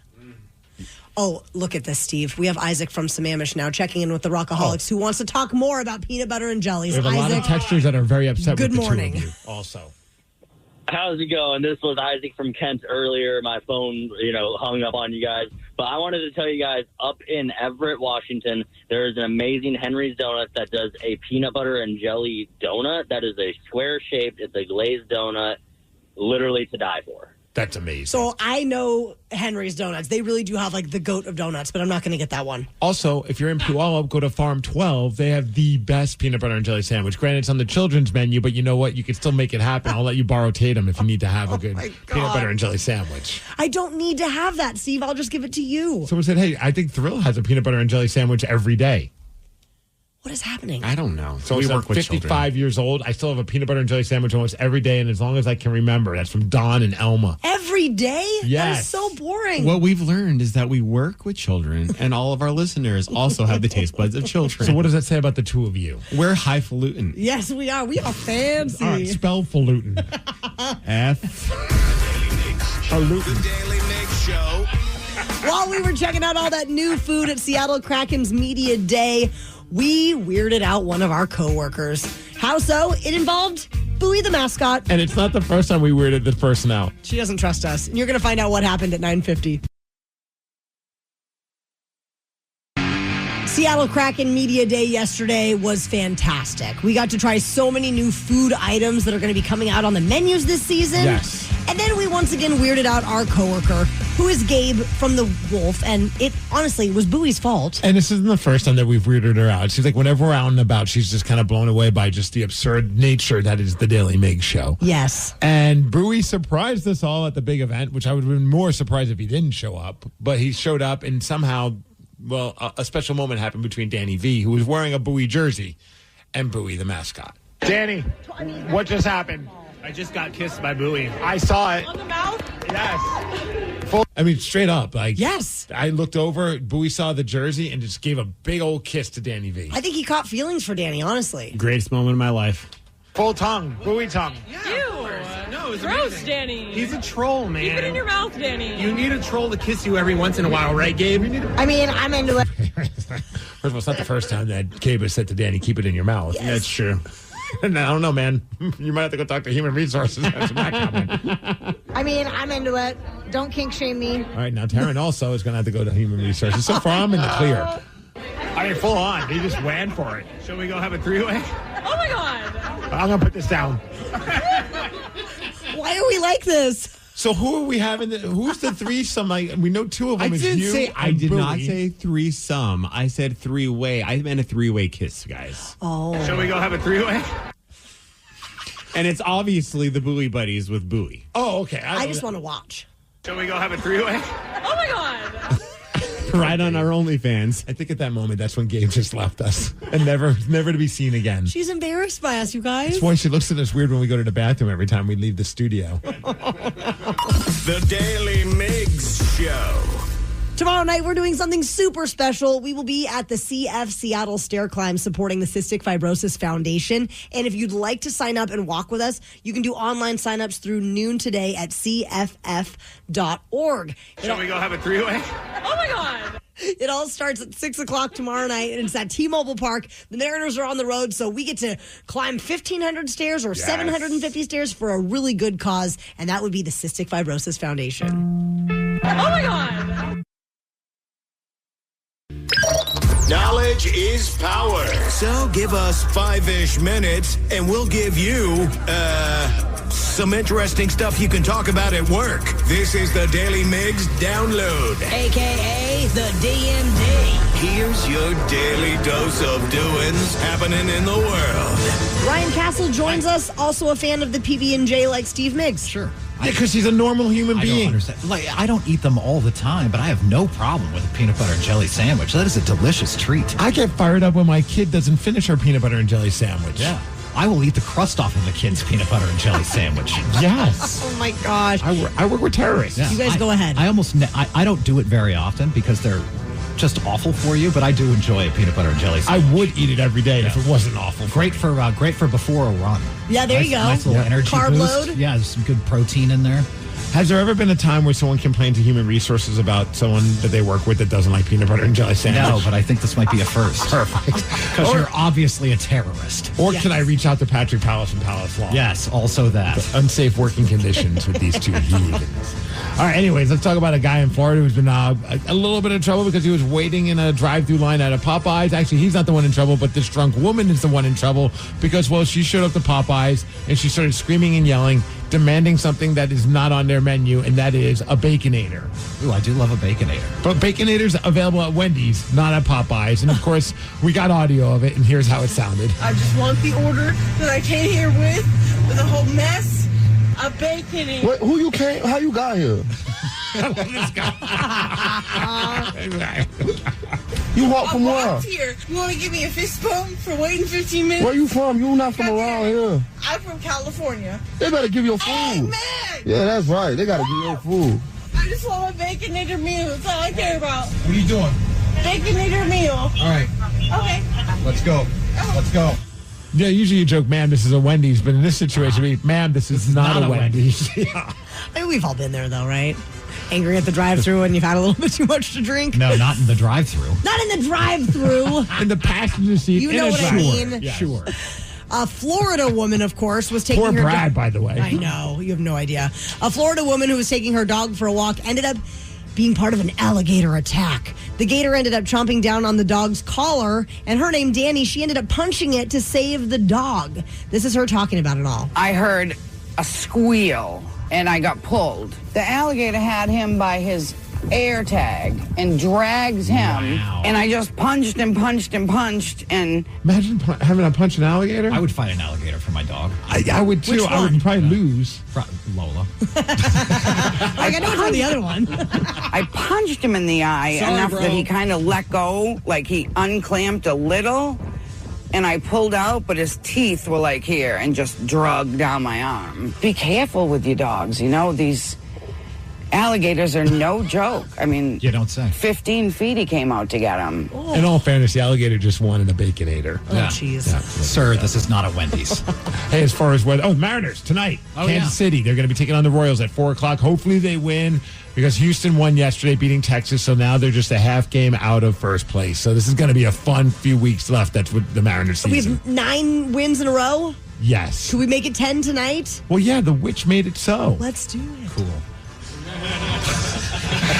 Oh, look at this, Steve. We have Isaac from Sammamish now checking in with the Rockaholics who wants to talk more about peanut butter and jellies. We have a lot of texters that are very upset good with the morning. two of you also. How's it going? This was Isaac from Kent earlier. My phone, hung up on you guys. But I wanted to tell you guys, up in Everett, Washington, there is an amazing Henry's Donuts that does a peanut butter and jelly donut. That is a square-shaped, it's a glazed donut, literally to die for. That's amazing. So I know Henry's Donuts. They really do have like the goat of donuts, but I'm not going to get that one. Also, if you're in Puyallup, go to Farm 12. They have the best peanut butter and jelly sandwich. Granted, it's on the children's menu, but you know what? You can still make it happen. I'll let you borrow Tatum if you need to have a good peanut butter and jelly sandwich. I don't need to have that, Steve. I'll just give it to you. Someone said, hey, I think Thrill has a peanut butter and jelly sandwich every day. What is happening? I don't know. So we work with 55 children. Years old. I still have a peanut butter and jelly sandwich almost every day, and as long as I can remember. That's from Don and Elma. Every day? Yes. That is so boring. What we've learned is that we work with children, and all of our listeners also have the taste buds of children. So what does that say about the two of you? We're highfalutin. Yes, we are. We are fancy. All right, spell falutin. F. The Daily Migs Show. While we were checking out all that new food at Seattle Kraken's Media Day, we weirded out one of our coworkers. How so? It involved Bowie the mascot. And it's not the first time we weirded the person out. She doesn't trust us. And you're going to find out what happened at 9:50. Seattle Kraken Media Day yesterday was fantastic. We got to try so many new food items that are going to be coming out on the menus this season. Yes. And then we once again weirded out our coworker, who is Gabe from The Wolf. And it honestly was Bowie's fault. And this isn't the first time that we've weirded her out. She's like, whenever we're out and about, she's just kind of blown away by just the absurd nature that is the Daily Migs Show. Yes. And Bowie surprised us all at the big event, which I would have been more surprised if he didn't show up. But he showed up, and somehow, well, a special moment happened between Danny V, who was wearing a Bowie jersey, and Bowie the mascot. Danny, what just happened? I just got kissed by Bowie. I saw it. On the mouth? Yes. I mean, straight up. Like, yes. I looked over, Bowie saw the jersey, and just gave a big old kiss to Danny V. I think he caught feelings for Danny, honestly. Greatest moment of my life. Full tongue. Bowie tongue. Ew. No, it's Gross, amazing. Danny. He's a troll, man. Keep it in your mouth, Danny. You need a troll to kiss you every once in a while, right, Gabe? I mean, I'm into it. First of all, it's not the first time that Gabe has said to Danny, keep it in your mouth. Yes. Yeah, it's true. And I don't know, man. You might have to go talk to Human Resources after that comment. I mean, I'm into it. Don't kink shame me. All right, now Taryn also is going to have to go to Human Resources. So far, I'm in the clear. I mean, full on. He just ran for it. Shall we go have a three-way? Oh, my God. I'm going to put this down. Why are we like this? So who are we having? Who's the threesome? We know two of them. I did not say threesome. I said three-way. I meant a three-way kiss, guys. Oh. Shall we go have a three-way? And it's obviously the Bowie buddies with Bowie. Oh, okay. I just want to watch. Shall we go have a three-way? Oh, my God. Right on our OnlyFans. I think at that moment, that's when Gabe just left us and never to be seen again. She's embarrassed by us, you guys. That's why she looks at us weird when we go to the bathroom every time we leave the studio. The Daily Migs Show. Tomorrow night, we're doing something super special. We will be at the CF Seattle Stair Climb supporting the Cystic Fibrosis Foundation. And if you'd like to sign up and walk with us, you can do online signups through noon today at cff.org. Shall we go have a three-way? Oh my God. It all starts at 6 o'clock tomorrow night, and it's at T-Mobile Park. The Mariners are on the road, so we get to climb 1,500 stairs or 750 stairs for a really good cause, and that would be the Cystic Fibrosis Foundation. Oh my God. Knowledge is power. So give us 5-ish minutes, and we'll give you, some interesting stuff you can talk about at work. This is the Daily Migs Download. A.K.A. the DMD. Here's your daily dose of doings happening in the world. Ryan Castle joins us, also a fan of the PB&J like Steve Migs. Sure. Because he's a normal human I being. don't understand. Like, I don't eat them all the time, but I have no problem with a peanut butter and jelly sandwich. That is a delicious treat. I get fired up when my kid doesn't finish our peanut butter and jelly sandwich. Yeah. I will eat the crust off of the kid's peanut butter and jelly sandwich. Yes. Oh, my gosh. I work with terrorists. Yeah. You guys go ahead. I don't do it very often because they're just awful for you, but I do enjoy a peanut butter and jelly sandwich. I would eat it every day if it wasn't awful. Great for before a run. Yeah, there you go. Nice little energy Carb boost. load. Yeah, there's some good protein in there. Has there ever been a time where someone complained to Human Resources about someone that they work with that doesn't like peanut butter and jelly sandwich? No, but I think this might be a first. Perfect. Because you're obviously a terrorist. Or can I reach out to Patrick Palace and Palace Law? Yes, also that. Unsafe working conditions with these two heathens. All right, anyways, let's talk about a guy in Florida who's been a little bit in trouble because he was waiting in a drive-through line at a Popeyes. Actually, he's not the one in trouble, but this drunk woman is the one in trouble because, well, she showed up to Popeyes and she started screaming and yelling, demanding something that is not on their menu, and that is a Baconator. Ooh, I do love a Baconator. But Baconator's available at Wendy's, not at Popeyes. And, of course, we got audio of it, and here's how it sounded. I just want the order that I came here with a whole mess of bacon. What, who you came? How you got here? This guy. You walk from where? walked here. You want to give me a fist bump for waiting 15 minutes? Where you from? You not from around here. I'm from California. They better give you food. Hey, man! Yeah, that's right. They gotta give you food. I just want a Baconator meal. That's all I care about. What are you doing? Baconator meal. All right. Okay. Let's go. Let's go. Yeah, usually you joke, ma'am, this is a Wendy's, but in this situation, ma'am, this is not a Wendy's. Yeah. I mean, we've all been there, though, right? Angry at the drive-thru and you've had a little bit too much to drink. No, not in the drive-thru. Not in the drive-thru. In the passenger seat. You know what I mean? Yes. Sure. A Florida woman, of course, was taking Poor her Brad, dog. by the way. I know. You have no idea. A Florida woman who was taking her dog for a walk ended up being part of an alligator attack. The gator ended up chomping down on the dog's collar, and her name, Danny, she ended up punching it to save the dog. This is her talking about it all. I heard a squeal, and I got pulled. The alligator had him by his air tag and drags him, and I just punched and Imagine having to punch an alligator. I would fight an alligator for my dog. I would too. Which I would one? probably lose. Lola. I know for the other one. I punched him in the eye enough that he kind of let go, like he unclamped a little, and I pulled out, but his teeth were like here and just drug down my arm. Be careful with your dogs. You know, these alligators are no joke. I mean, you don't say. 15 feet he came out to get him. In all fairness, the alligator just wanted a Baconator. Oh, jeez. Yeah. Sir, this is not a Wendy's. Hey, as far as weather, Mariners tonight, Kansas City. They're going to be taking on the Royals at 4:00. Hopefully they win because Houston won yesterday, beating Texas. So now they're just a half game out of first place. So this is going to be a fun few weeks left. That's what the Mariners season. We have 9 wins in a row. Yes. Could we make it 10 tonight? Well, yeah, the witch made it so. Let's do it. Cool.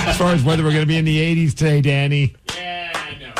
As far as weather, we're going to be in the 80s today, Danny. Yeah, I know.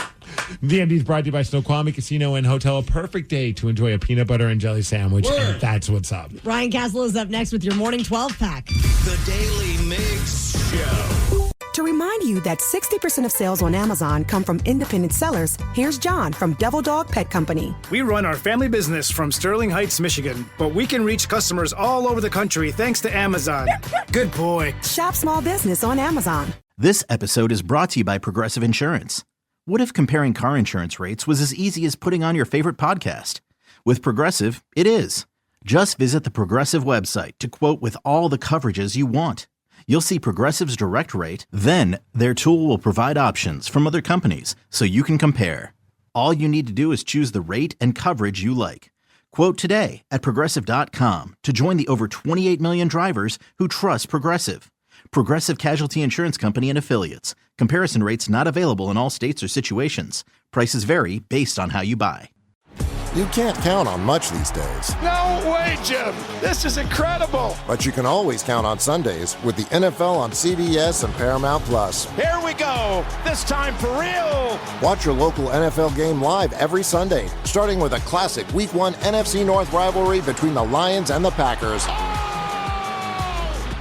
DMD is brought to you by Snoqualmie Casino and Hotel. A perfect day to enjoy a peanut butter and jelly sandwich. Word. And that's what's up. Ryan Castle is up next with your morning 12-pack. The Daily Migs Show. To remind you that 60% of sales on Amazon come from independent sellers, here's John from Devil Dog Pet Company. We run our family business from Sterling Heights, Michigan, but we can reach customers all over the country thanks to Amazon. Good boy. Shop small business on Amazon. This episode is brought to you by Progressive Insurance. What if comparing car insurance rates was as easy as putting on your favorite podcast? With Progressive, it is. Just visit the Progressive website to quote with all the coverages you want. You'll see Progressive's direct rate, then their tool will provide options from other companies so you can compare. All you need to do is choose the rate and coverage you like. Quote today at Progressive.com to join the over 28 million drivers who trust Progressive. Progressive Casualty Insurance Company and Affiliates. Comparison rates not available in all states or situations. Prices vary based on how you buy. You can't count on much these days. No way, Jim. This is incredible. But you can always count on Sundays with the NFL on CBS and Paramount Plus. Here we go. This time for real. Watch your local NFL game live every Sunday, starting with a classic Week 1 NFC North rivalry between the Lions and the Packers.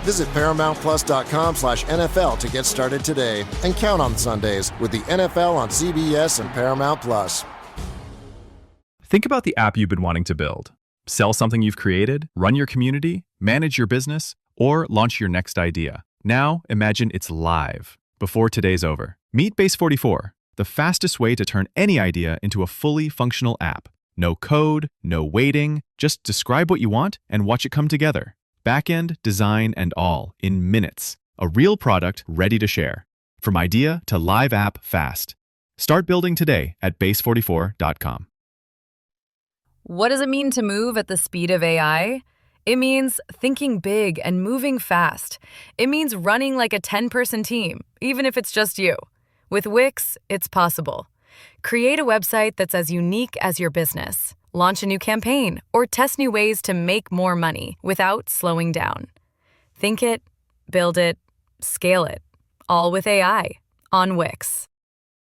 Visit ParamountPlus.com/NFL to get started today and count on Sundays with the NFL on CBS and Paramount Plus. Think about the app you've been wanting to build. Sell something you've created, run your community, manage your business, or launch your next idea. Now, imagine it's live before today's over. Meet Base 44, the fastest way to turn any idea into a fully functional app. No code, no waiting, just describe what you want and watch it come together. Backend, design, and all in minutes. A real product ready to share. From idea to live app fast. Start building today at base44.com. What does it mean to move at the speed of AI? It means thinking big and moving fast. It means running like a 10-person team, even if it's just you. With Wix, it's possible. Create a website that's as unique as your business. Launch a new campaign or test new ways to make more money without slowing down. Think it, build it, scale it, all with AI on Wix.